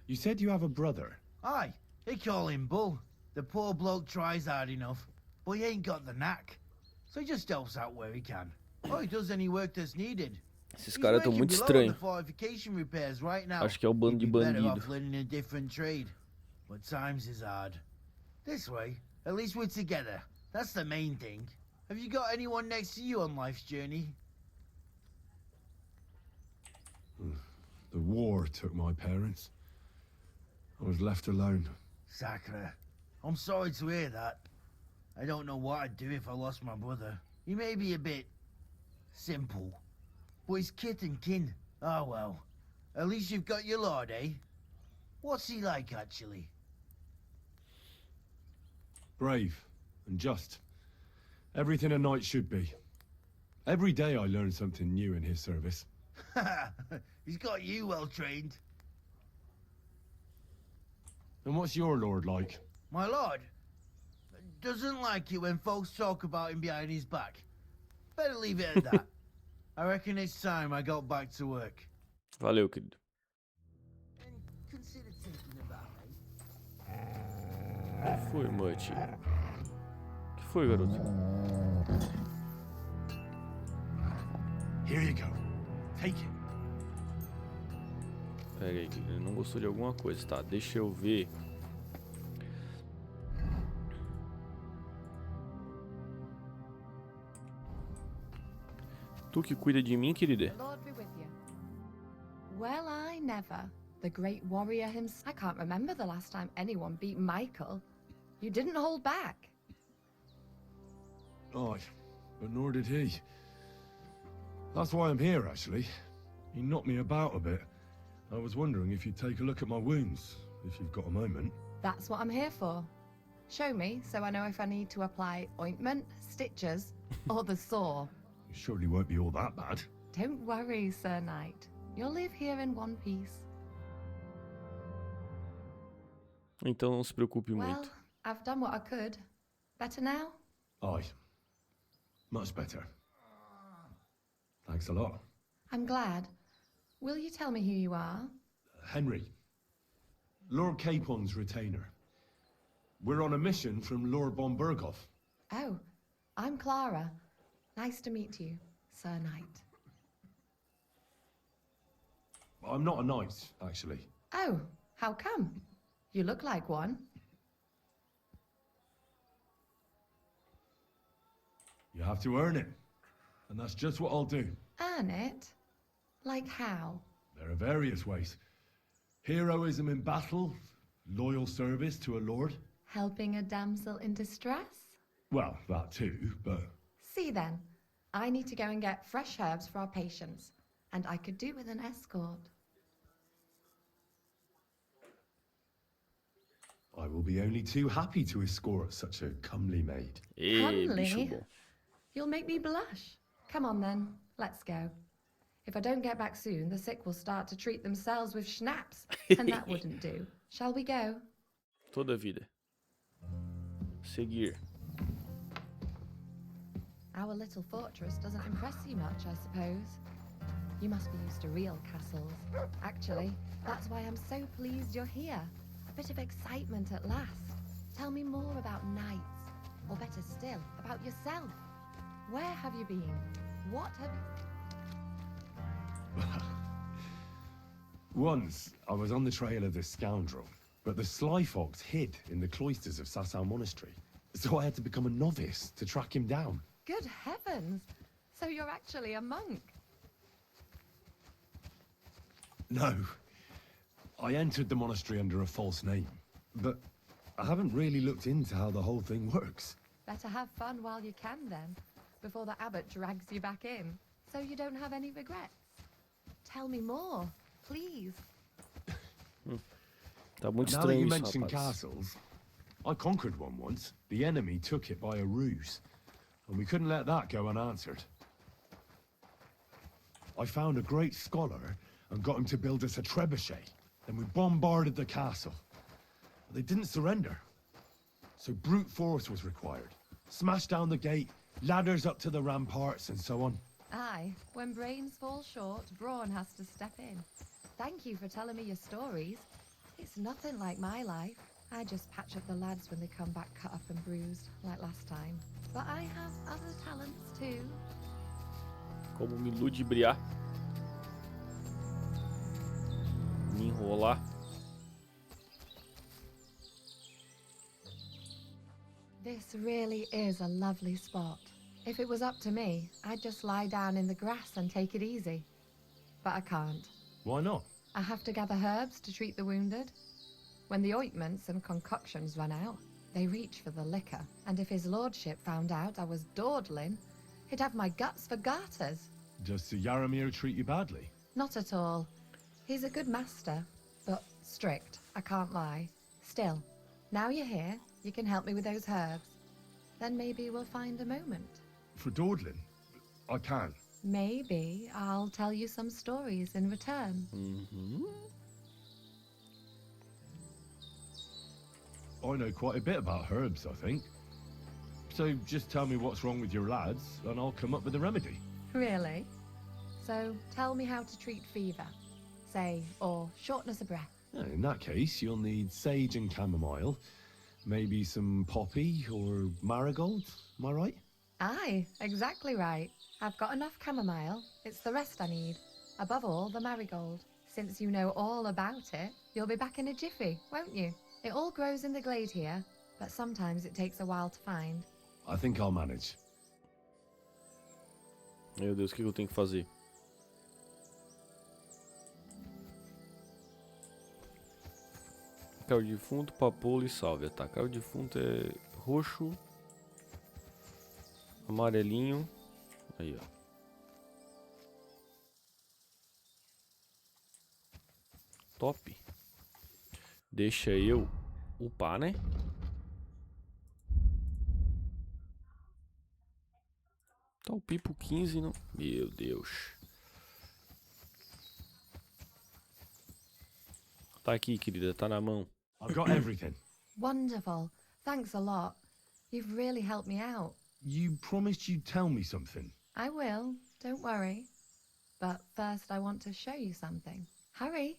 You said you have a brother. Aye, they call him Bull. The poor bloke tries hard enough, but he ain't got the knack. So he just helps out where he can. Or he does any work that's needed. Esses caras estão muito estranhos. Right now. Acho que é o bando de bandido. Learning a different trade. But times is hard. This way, at least we're together. That's the main thing. Have you got anyone next to you on life's journey? The war took my parents. I was left alone. Sacre. I'm sorry to hear that. I don't know what I'd do if I lost my brother. He may be a bit simple, but he's kith and kin. Oh well. At least you've got your lord, eh? What's he like, actually? Brave and just. Everything a knight should be. Every day I learn something new in his service. He's got you well trained. And what's your lord like? My lord doesn't like it when folks talk about him behind his back. Better leave it at that. I reckon it's time I got back to work. Valeu, querido. And consider thinking about me. O que foi, Mutty? O que foi, garoto? Here you go. Take it. Pera aí, ele não gostou de alguma coisa, tá? Deixa eu ver. Tu que cuida de mim, querida. The Lord be with you. Well, I never. The great warrior himself. I can't remember the last time anyone beat Michael. You didn't hold back. Aye, but nor did he. That's why I'm here, actually. He knocked me about a bit. I was wondering if you'd take a look at my wounds, if you've got a moment. That's what I'm here for. Show me so I know if I need to apply ointment, stitches, or the saw. It surely won't be all that bad. Don't worry, Sir Knight. You'll live here in one piece. Então não se preocupe Well, muito. I've done what I could. Better now? Aye. Much better. Thanks a lot. I'm glad. Will you tell me who you are? Henry. Lord Capon's retainer. We're on a mission from Lord Bombergov. Oh, I'm Clara. Nice to meet you, Sir Knight. I'm not a knight, actually. Oh, how come? You look like one. You have to earn it. And that's just what I'll do. Earn it? Like how? There are various ways. Heroism in battle, loyal service to a lord. Helping a damsel in distress? Well, that too, but... See then, I need to go and get fresh herbs for our patients, and I could do with an escort. I will be only too happy to escort such a comely maid. Comely? You'll make me blush. Come on then, let's go. If I don't get back soon, the sick will start to treat themselves with schnapps, and that wouldn't do. Shall we go? Toda vida. Seguir. Our little fortress doesn't impress you much, I suppose. You must be used to real castles. Actually, that's why I'm so pleased you're here. A bit of excitement at last. Tell me more about knights, or better still, about yourself. Where have you been? What have you... Once, I was on the trail of this scoundrel, but the sly fox hid in the cloisters of Sasau Monastery. So I had to become a novice to track him down. Good heavens! So you're actually a monk? No. I entered the monastery under a false name, but I haven't really looked into how the whole thing works. Better have fun while you can then, before the abbot drags you back in, so you don't have any regrets. Tell me more, please. Tá muito Now that you estranho isso, mention rapaz. castles, I conquered one once. The enemy took it by a ruse, and we couldn't let that go unanswered. I found a great scholar and got him to build us a trebuchet. Then we bombarded the castle. But they didn't surrender. So brute force was required. Smash down the gate, ladders up to the ramparts, and so on. Aye, when brains fall short, brawn has to step in. Thank you for telling me your stories. It's nothing like my life. I just patch up the lads when they come back cut up and bruised, like last time. But I have other talents too. Como me ludibriar. Me enrolar. This really is a lovely spot. If it was up to me, I'd just lie down in the grass and take it easy. But I can't. Why not? I have to gather herbs to treat the wounded. When the ointments and concoctions run out, they reach for the liquor. And if his lordship found out I was dawdling, he'd have my guts for garters. Does Sir Yaramir treat you badly? Not at all. He's a good master, but strict, I can't lie. Still, now you're here, you can help me with those herbs. Then maybe we'll find a moment. For dawdling? I can. Maybe I'll tell you some stories in return. I know quite a bit about herbs, I think. So just tell me what's wrong with your lads, and I'll come up with a remedy. Really? So tell me how to treat fever, say, or shortness of breath. In that case, you'll need sage and chamomile, maybe some poppy or marigold, am I right? Aye, exactly right. I've got enough chamomile. It's the rest I need. Above all, the marigold. Since you know all about it, you'll be back in a jiffy, won't you? It all grows in the glade here, but sometimes it takes a while to find. I think I'll manage. Meu Deus, o que eu tenho que fazer? Carro defunto, papoula e sálvia. Tá, carro defunto é roxo, amarelinho. Aí, ó. Top. Deixa eu upar, né? Tá o pipo 15, não? Meu Deus. Tá aqui, querida, tá na mão. I've got everything. Wonderful. Thanks a lot. You've really helped me out. You promised you'd tell me something. I will, don't worry. But first I want to show you something. Hurry.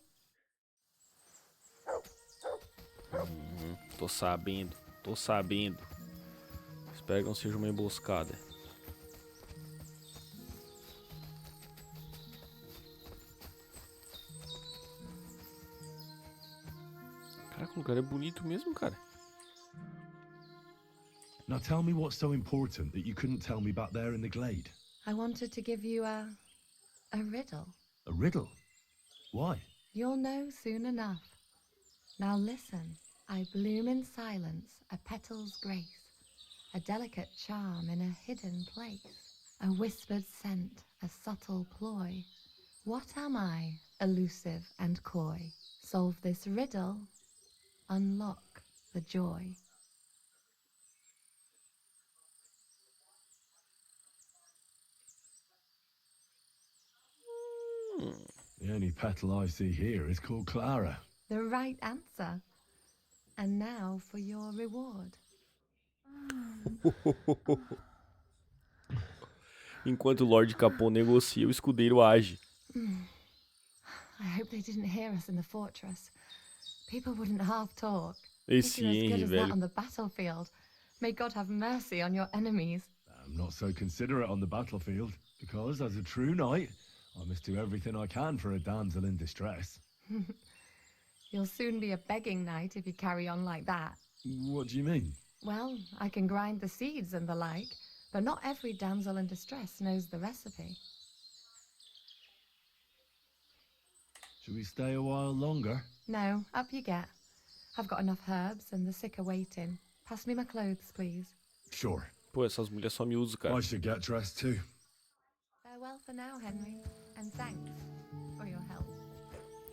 Tô sabendo, tô sabendo. Espero que não seja uma emboscada. Caraca, o lugar é bonito mesmo, cara. Now tell me what's so important that you couldn't tell me back there in the glade. I wanted to give you a riddle. A riddle? Why? You'll know soon enough. Now listen. I bloom in silence, a petal's grace, a delicate charm in a hidden place, a whispered scent, a subtle ploy. What am I, elusive and coy? Solve this riddle, unlock the joy. The only petal I see here is called Clara. The right answer. And now for your reward. Enquanto o Lord Capone negocia, o escudeiro age. I hope they didn't hear us in the fortress. People wouldn't half talk. Esse If you're as good Henry, as that velho. on the battlefield. May God have mercy on your enemies. I'm not so considerate on the battlefield, because as a true knight, I must do everything I can for a damsel in distress. You'll soon be a begging knight if you carry on like that. What do you mean? Well, I can grind the seeds and the like, but not every damsel in distress knows the recipe. Should we stay a while longer? No, up you get. I've got enough herbs and the sick are waiting. Pass me my clothes, please. Sure. Pô, essas mulheres só me usam, cara. I should get dressed too. Farewell for now, Henry, and thanks for your help.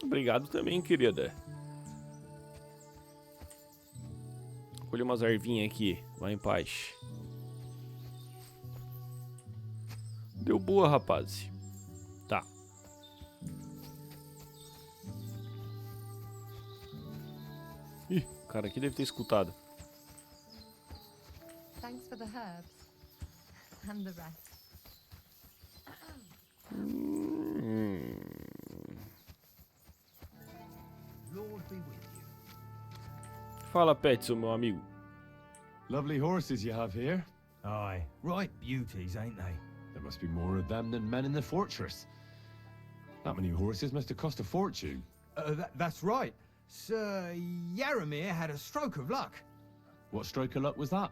Obrigado também, querida. Colhe umas ervinhas aqui. Vai em paz. Deu boa, rapaz. Tá. Ih, o cara aqui deve ter escutado. Thanks for the herbs and the rest. Lord be with you. Fala, Petson, meu amigo. Lovely horses you have here. Aye, right beauties, ain't they? There must be more of them than men in the fortress. That many horses must have cost a fortune. That's right. Sir Yaramir had a stroke of luck. What stroke of luck was that?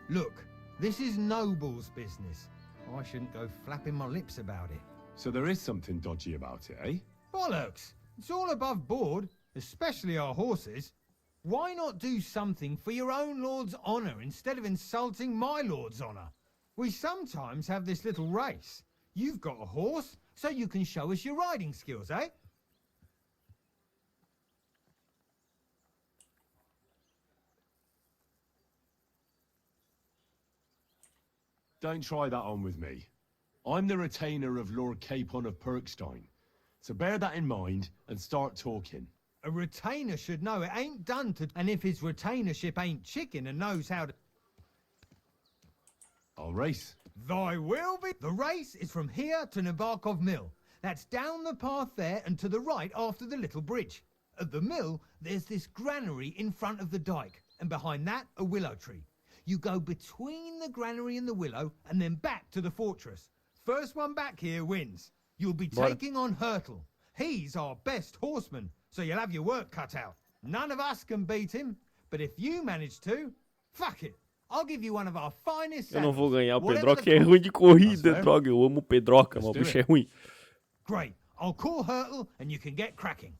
Look, this is Noble's business. I shouldn't go flapping my lips about it. So there is something dodgy about it, eh? Bollocks! It's all above board, especially our horses. Why not do something for your own lord's honour instead of insulting my lord's honour? We sometimes have this little race. You've got a horse, so you can show us your riding skills, eh? Don't try that on with me. I'm the retainer of Lord Capon of Perkstein. So bear that in mind and start talking. A retainer should know it ain't done to... And if his retainership ain't chicken and knows how to... I'll race. Thy will be... The race is from here to Nebakov Mill. That's down the path there and to the right after the little bridge. At the mill, there's this granary in front of the dike, and behind that, a willow tree. You go between the granary and the willow, and then back to the fortress. First one back here wins. You'll be taking on Hurtle. He's our best horseman, so you'll have your work cut out. None of us can beat him, but if you manage to, fuck it. I'll give you one of our finest Eu não vou saddles, ganhar, o whatever Pedroca the é ruim de corrida, That's fair. droga. Eu amo o Pedroca, mas o Let's do bicho é it. ruim. Great. I'll call Hurtle and you can get cracking.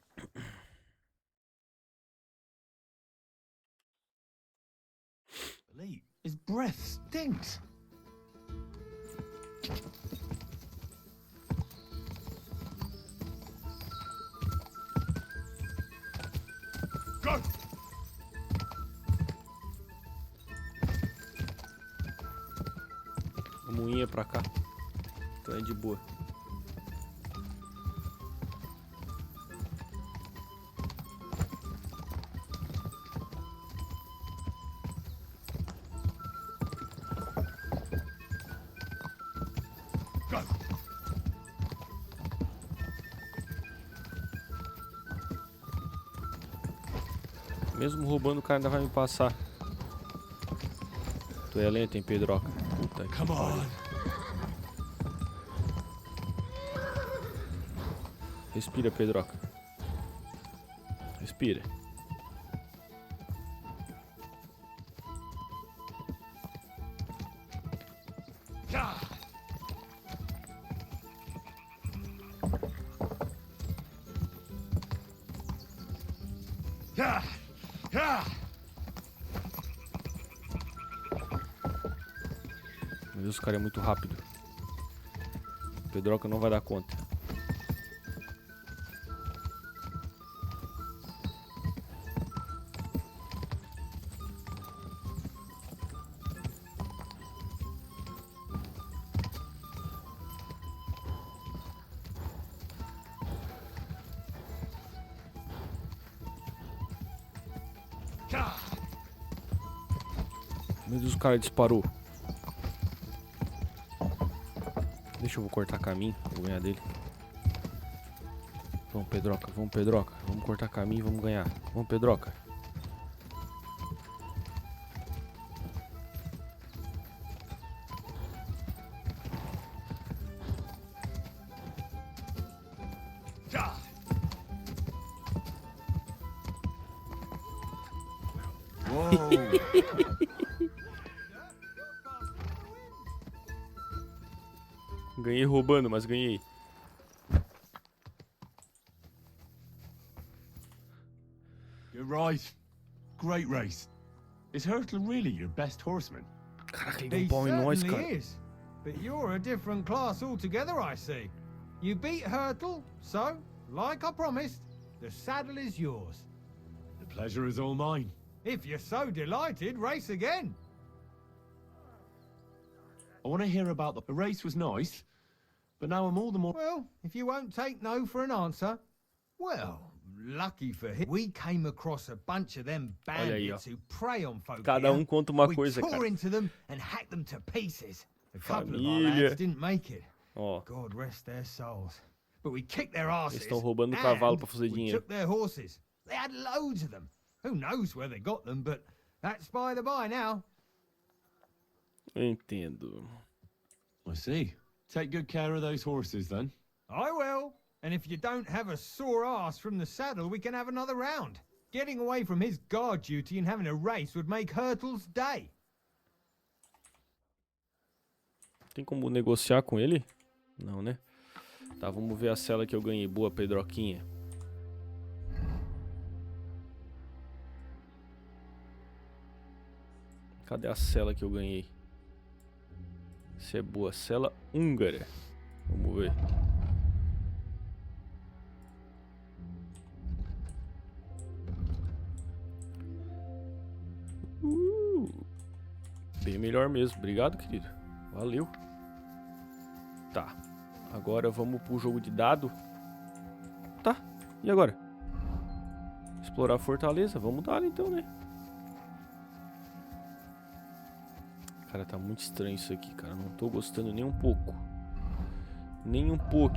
His breath stinks. Go! A moinha pra cá. Então é de boa. Mesmo roubando, o cara ainda vai me passar. Tu é lento, hein, Pedroca? Puta que pariu. Respira, Pedroca. Respira. Meu Deus, o cara é muito rápido. Pedroca não vai dar conta. Meu Deus, o cara disparou. Deixa eu vou cortar caminho, vou ganhar dele. Vamos, Pedroca, vamos, Pedroca. Vamos cortar caminho e vamos ganhar. Vamos, Pedroca. Ganhei roubando, mas ganhei. You're right. Great race. Is Hurtle really your best horseman? Caraca, ele deu He um pau em nós, cara. certainly is. But you're a different class altogether, I see. You beat Hurtle, so, like I promised, the saddle is yours. The pleasure is all mine. If you're so delighted, race again. I want to hear about the race was nice, but now I'm all the more... Well, if you won't take no for an answer, well, lucky for him, we came across a bunch of them Olha aí, ó. bandits who prey on folk Cada here. conta uma We coisa, tore cara. into them and hacked them to pieces. A couple of our Família. lads didn't make it. Ó, God rest their souls. But we kicked their asses. eles estão roubando cavalo and pra fazer we dinheiro. took their horses. They had loads of them. Who knows where they got them, but that's by the by now. Entendo. I see. Take good care of those horses, then. I will. And if you don't have a sore ass from the saddle, we can have another round. Getting away from his guard duty and having a race would make Hurtle's day. Tem como negociar com ele? Não, né? Tá, vamos ver a cela que eu ganhei. Boa, Pedroquinha. Cadê a cela que eu ganhei? Isso é boa. Cela húngara. Vamos ver. Bem melhor mesmo. Obrigado, querido. Valeu. Tá. Agora vamos pro jogo de dado. Tá. E agora? Explorar a fortaleza. Vamos dar então, né? Cara, tá muito estranho isso aqui, cara. Não tô gostando nem um pouco. Nem um pouco.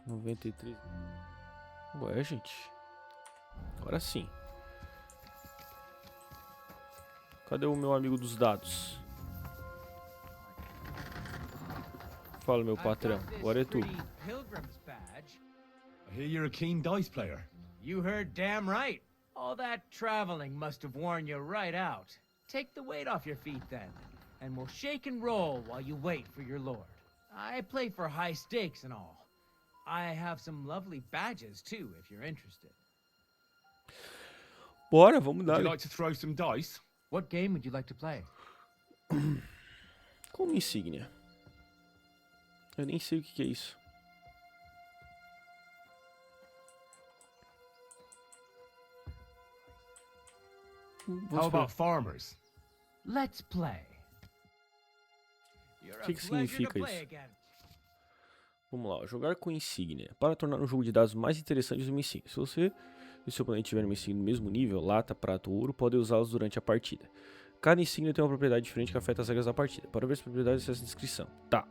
93. Ué, gente. Agora sim. Cadê o meu amigo dos dados? Fala, meu patrão. Agora é tu. I hear you're a keen dice player. You heard damn right. All that traveling must have worn you right out. Take the weight off your feet then, and we'll shake and roll while you wait for your lord. I play for high stakes and all. I have some lovely badges too, if you're interested. Bora, vamos Would dar. you like to throw some dice? What game would you like to play? Como insígnia? Eu nem sei o que é isso. How about farmers? Let's play. O que significa isso? Vamos lá, jogar com insígnia. Para tornar um jogo de dados mais interessante, use uma insígnia. Se você e seu oponente tiverem uma insígnia no mesmo nível, lata, prata ou ouro, podem usá-los durante a partida. Cada insígnia tem uma propriedade diferente que afeta as regras da partida. Para ver as propriedades, acesse a descrição. Tá.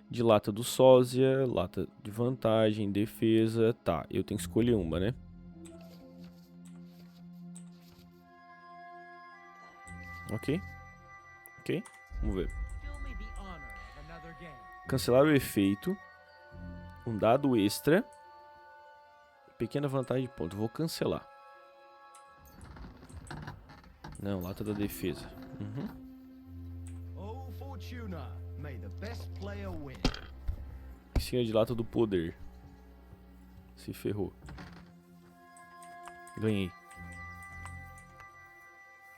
De lata do sósia, lata de vantagem, defesa. Tá, eu tenho que escolher uma, né? Ok. Ok, vamos ver. Cancelar o efeito. Um dado extra. Pequena vantagem de ponto. Vou cancelar. Não, lata da defesa. Oh, Fortuna, may the best player win. Insígnia de lata do poder. Se ferrou. Ganhei.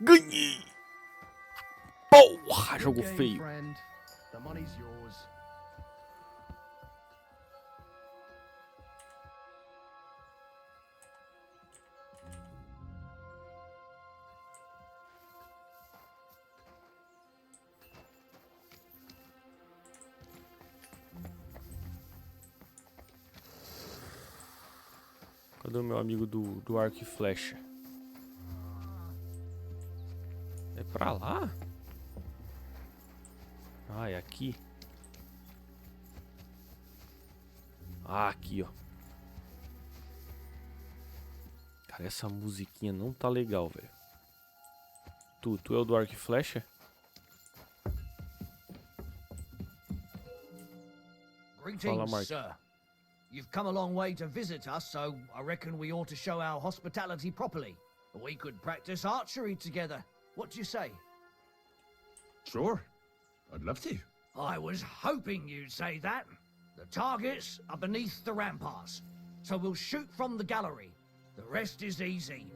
Ganhei! Porra, jogo feio. Friend. The money's yours. Cadê o meu amigo do arco e flecha? É pra lá? Ah, é aqui. Ah, aqui, ó. Cara, essa musiquinha não tá legal, velho. Tu é o do arco e flecha? Fala, Greetings, Mark. sir. You've come a long way to visit us, so I reckon we ought to show our hospitality properly. We could practice archery together. What do you say? Sure. I'd love to. I was hoping you'd say that. The targets are beneath the ramparts, so we'll shoot from the gallery. The rest is easy.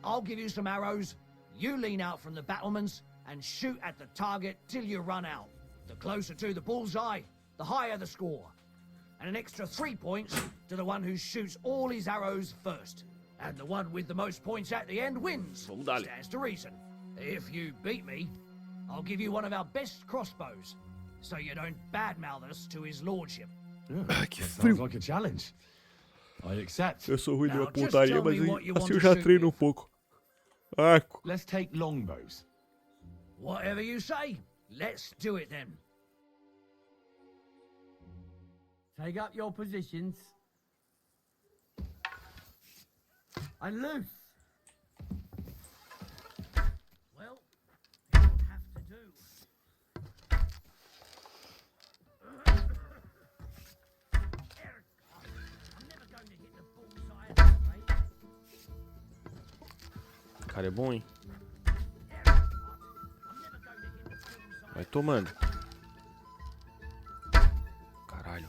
I'll give you some arrows, you lean out from the battlements, and shoot at the target till you run out. The closer to the bullseye, the higher the score. And an extra 3 points to the one who shoots all his arrows first. And the one with the most points at the end wins. Stands to reason. If you beat me, I'll give you one of our best crossbows, so you don't badmouth us to his lordship. Sounds like a challenge. I accept. Eu sou ruim de Now, uma just pontaria, tell mas me what you want assim eu to já shoot treino with. pouco. Arco. Let's take longbows. Whatever you say, let's do it then. Take up your positions. And loose. Well, it'll have to do. I'm never going to hit the bullseye at this rate. Cara, é bom, hein? Vai tomando. Caralho.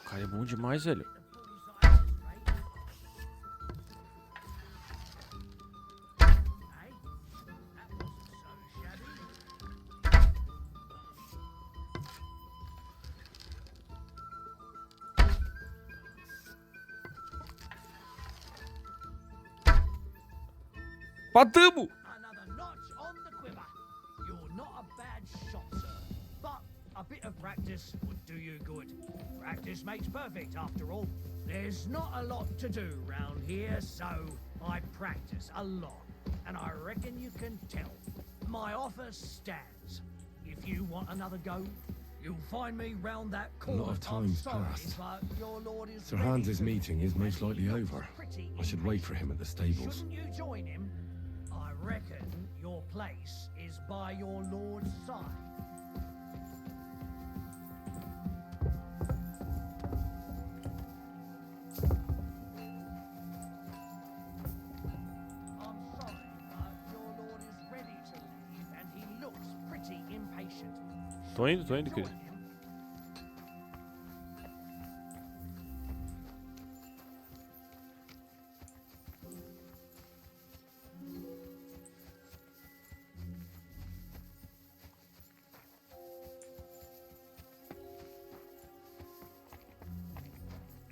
O cara é bom demais, velho. Matamos! Another notch on the quiver. You're not a bad shot, sir. But a bit of practice would do you good. Practice makes perfect, after all. There's not a lot to do round here, so I practice a lot. And I reckon you can tell. My offer stands. If you want another go, you'll find me round that A corner. lot of I'm time's sorry, passed. but your lord is Sir ready Hans's to- meeting is most likely over. I should wait for him at the stables. Shouldn't you join him? I reckon your place is by your lord's side. Tô indo, querido.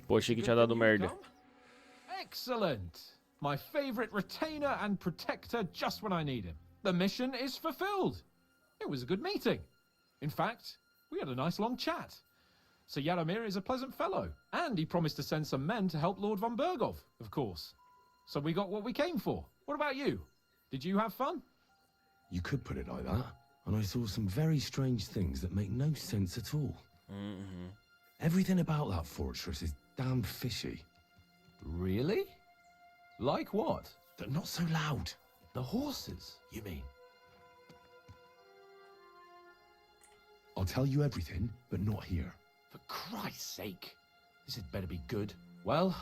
Pô, achei que tinha dado merda. Excellent! My favorite retainer and protector just when I need him. The mission is fulfilled. It was a good meeting. In fact, we had a nice long chat. Sir Yaromir is a pleasant fellow, and he promised to send some men to help Lord von Bergov, of course. So we got what we came for. What about you? Did you have fun? You could put it like that. And I saw some very strange things that make no sense at all. Everything about that fortress is damn fishy. Really? Like what? They're not so loud. The horses, you mean? I'll tell you everything, but not here. For Christ's sake. This had better be good. Well,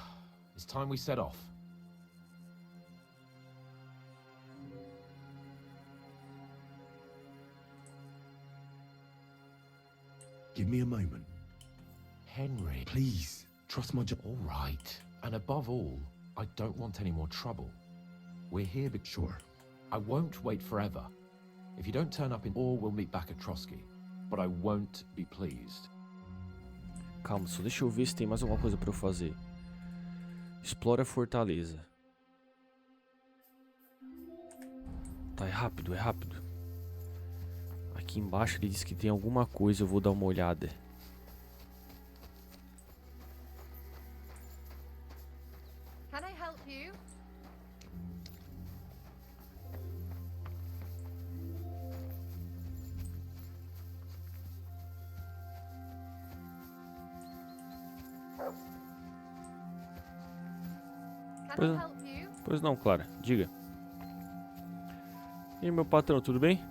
it's time we set off. Give me a moment. Henry. Please, trust my All right. And above all, I don't want any more trouble. We're here because... Sure. I won't wait forever. If you don't turn up in or we'll meet back at Trotsky. But I won't be pleased. Calma, só deixa eu ver se tem mais alguma coisa pra eu fazer. Explora a fortaleza. Tá, é rápido, é rápido. Aqui embaixo ele diz que tem alguma coisa, eu vou dar uma olhada. Can I help you? Can I help you? Pois não, Clara, diga. E aí, meu patrão, tudo bem?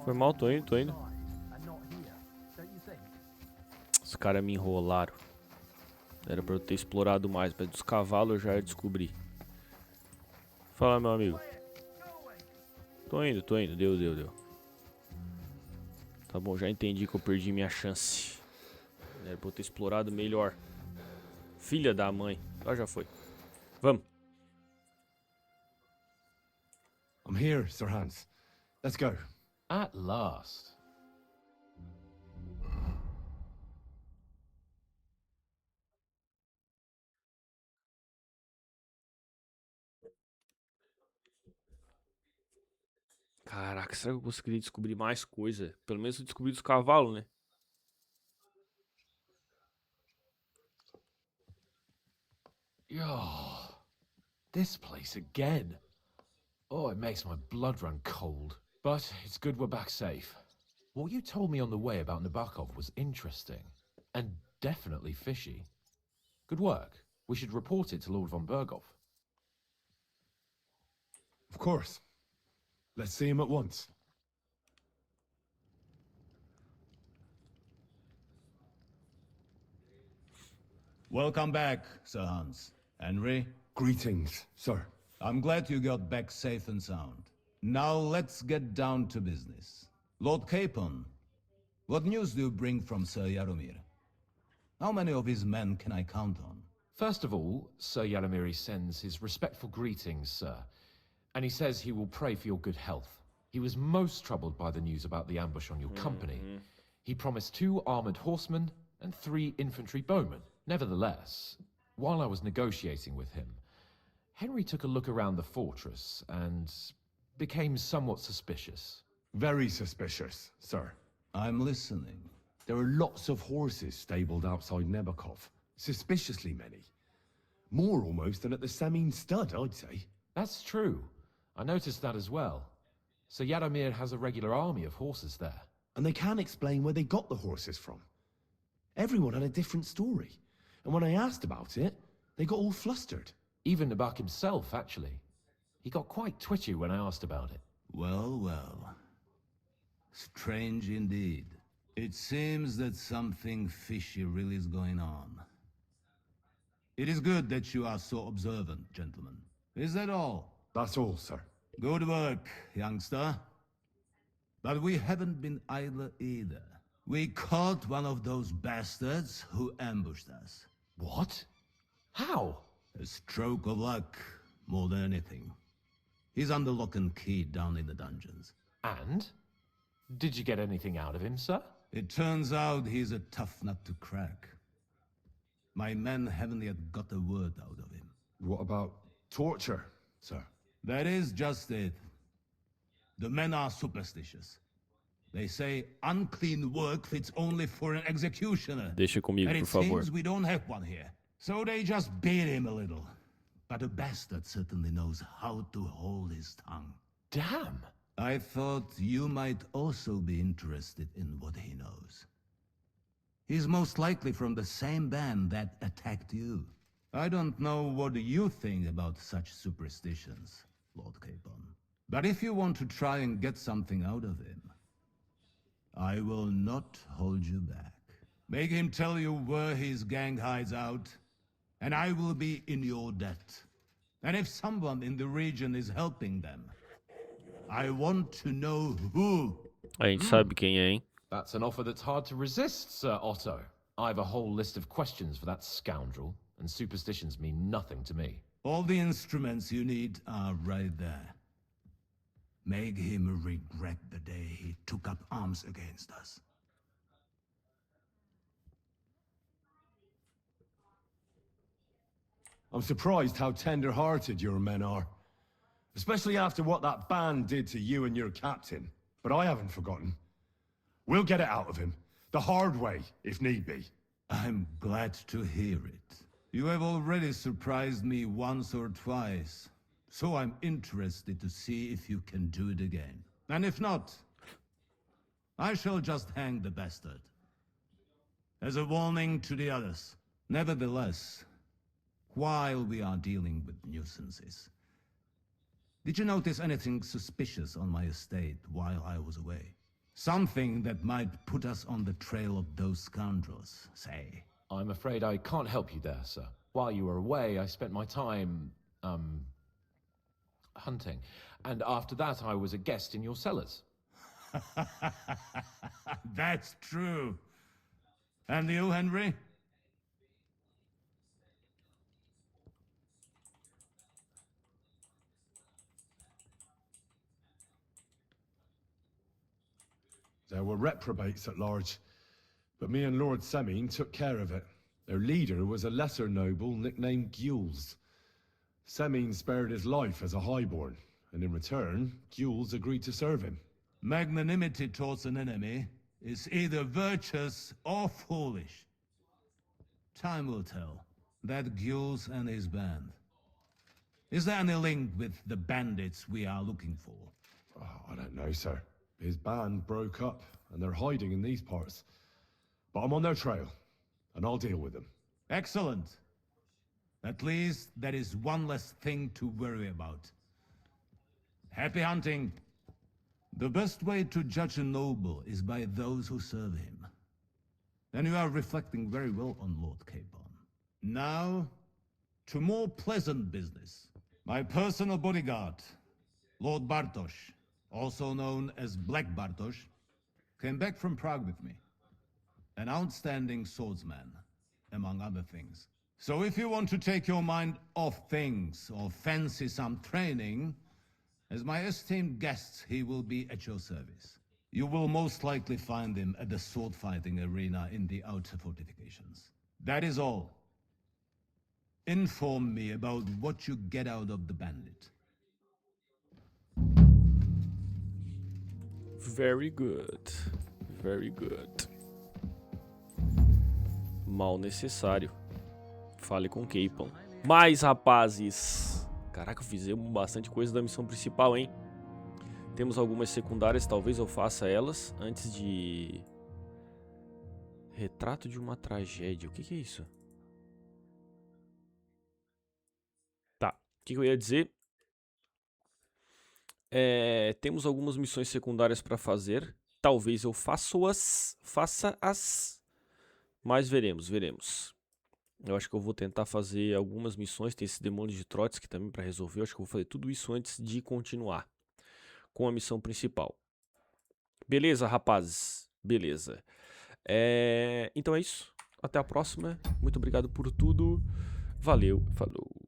Foi mal, tô indo. Os caras me enrolaram. Era pra eu ter explorado mais, mas dos cavalos eu já ia descobrir. Fala, meu amigo. Tô indo. Deu. Tá bom, já entendi que eu perdi minha chance. Era pra eu ter explorado melhor. Filha da mãe. Agora já foi. Vamos. I'm here, Sir Hans. Let's go. At last. Caraca, será que eu conseguiria descobrir mais coisa? Pelo menos eu descobri dos cavalos, né? Oh, this place again. Oh, it makes my blood run cold. But it's good we're back safe. What you told me on the way about Nebakov was interesting. And definitely fishy. Good work. We should report it to Lord von Bergov. Of course. Let's see him at once. Welcome back, Sir Hans. Henry? Greetings, sir. I'm glad you got back safe and sound. Now let's get down to business. Lord Capon, what news do you bring from Sir Yaromir? How many of his men can I count on? First of all, Sir Yaromir sends his respectful greetings, sir. And he says he will pray for your good health. He was most troubled by the news about the ambush on your company. He promised 2 armored horsemen and 3 infantry bowmen. Nevertheless, while I was negotiating with him, Henry took a look around the fortress and became somewhat suspicious. Very suspicious, sir. I'm listening. There are lots of horses stabled outside Nebakov. Suspiciously many. More almost than at the Samin stud, I'd say. That's true. I noticed that as well. So Yaromir has a regular army of horses there. And they can't explain where they got the horses from. Everyone had a different story. And when I asked about it, they got all flustered. Even Nebak himself, actually. He got quite twitchy when I asked about it. Well, well. Strange indeed. It seems that something fishy really is going on. It is good that you are so observant, gentlemen. Is that all? That's all, sir. Good work, youngster. But we haven't been idle either. We caught one of those bastards who ambushed us. What? How? A stroke of luck, more than anything. He's under lock and key down in the dungeons. And? Did you get anything out of him, sir? It turns out he's a tough nut to crack. My men haven't yet got a word out of him. What about torture, sir? That is just it. The men are superstitious. They say unclean work fits only for an executioner. Deixa comigo, and por it favor. seems we don't have one here. So they just beat him a little. But a bastard certainly knows how to hold his tongue. Damn. I thought you might also be interested in what he knows. He's most likely from the same band that attacked you. I don't know what you think about such superstitions, Lord Capon. But if you want to try and get something out of him, I will not hold you back. Make him tell you where his gang hides out, and I will be in your debt. And if someone in the region is helping them, I want to know who. A gente sabe quem é, hein? That's an offer that's hard to resist, Sir Otto. I have a whole list of questions for that scoundrel, and superstitions mean nothing to me. All the instruments you need are right there. Make him regret the day he took up arms against us. I'm surprised how tender-hearted your men are. Especially after what that band did to you and your captain. But I haven't forgotten. We'll get it out of him. The hard way, if need be. I'm glad to hear it. You have already surprised me once or twice. So I'm interested to see if you can do it again. And if not, I shall just hang the bastard. As a warning to the others. Nevertheless, while we are dealing with nuisances, did you notice anything suspicious on my estate while I was away? Something that might put us on the trail of those scoundrels, say. I'm afraid I can't help you there, sir. While you were away, I spent my time, hunting. And after that, I was a guest in your cellars. That's true. And you, Henry? There were reprobates at large, but me and Lord Semine took care of it. Their leader was a lesser noble nicknamed Gules. Semine spared his life as a highborn, and in return, Gules agreed to serve him. Magnanimity towards an enemy is either virtuous or foolish. Time will tell. That Gules and his band. Is there any link with the bandits we are looking for? Oh, I don't know, sir. His band broke up, and they're hiding in these parts. But I'm on their trail, and I'll deal with them. Excellent. At least there is one less thing to worry about. Happy hunting. The best way to judge a noble is by those who serve him. And you are reflecting very well on Lord Capon. Now, to more pleasant business. My personal bodyguard, Lord Bartosz, also known as Black Bartosz, came back from Prague with me. An outstanding swordsman, among other things. So if you want to take your mind off things or fancy some training, as my esteemed guest, he will be at your service. You will most likely find him at the sword-fighting arena in the outer fortifications. That is all. Inform me about what you get out of the bandit. Very good. Very good. Mal necessário. Fale com Capon. Mas, rapazes. Caraca, fizemos bastante coisa da missão principal, hein? Temos algumas secundárias, talvez eu faça elas antes de... Retrato de uma tragédia. O que é isso? Tá. O que eu ia dizer? Temos algumas missões secundárias para fazer. Talvez eu faça-as. Mas veremos. Eu acho que eu vou tentar fazer algumas missões. Tem esses demônios de Trotsky também para resolver. Eu acho que eu vou fazer tudo isso antes de continuar com a missão principal. Beleza, rapazes? Beleza. Então é isso. Até a próxima. Muito obrigado por tudo. Valeu. Falou.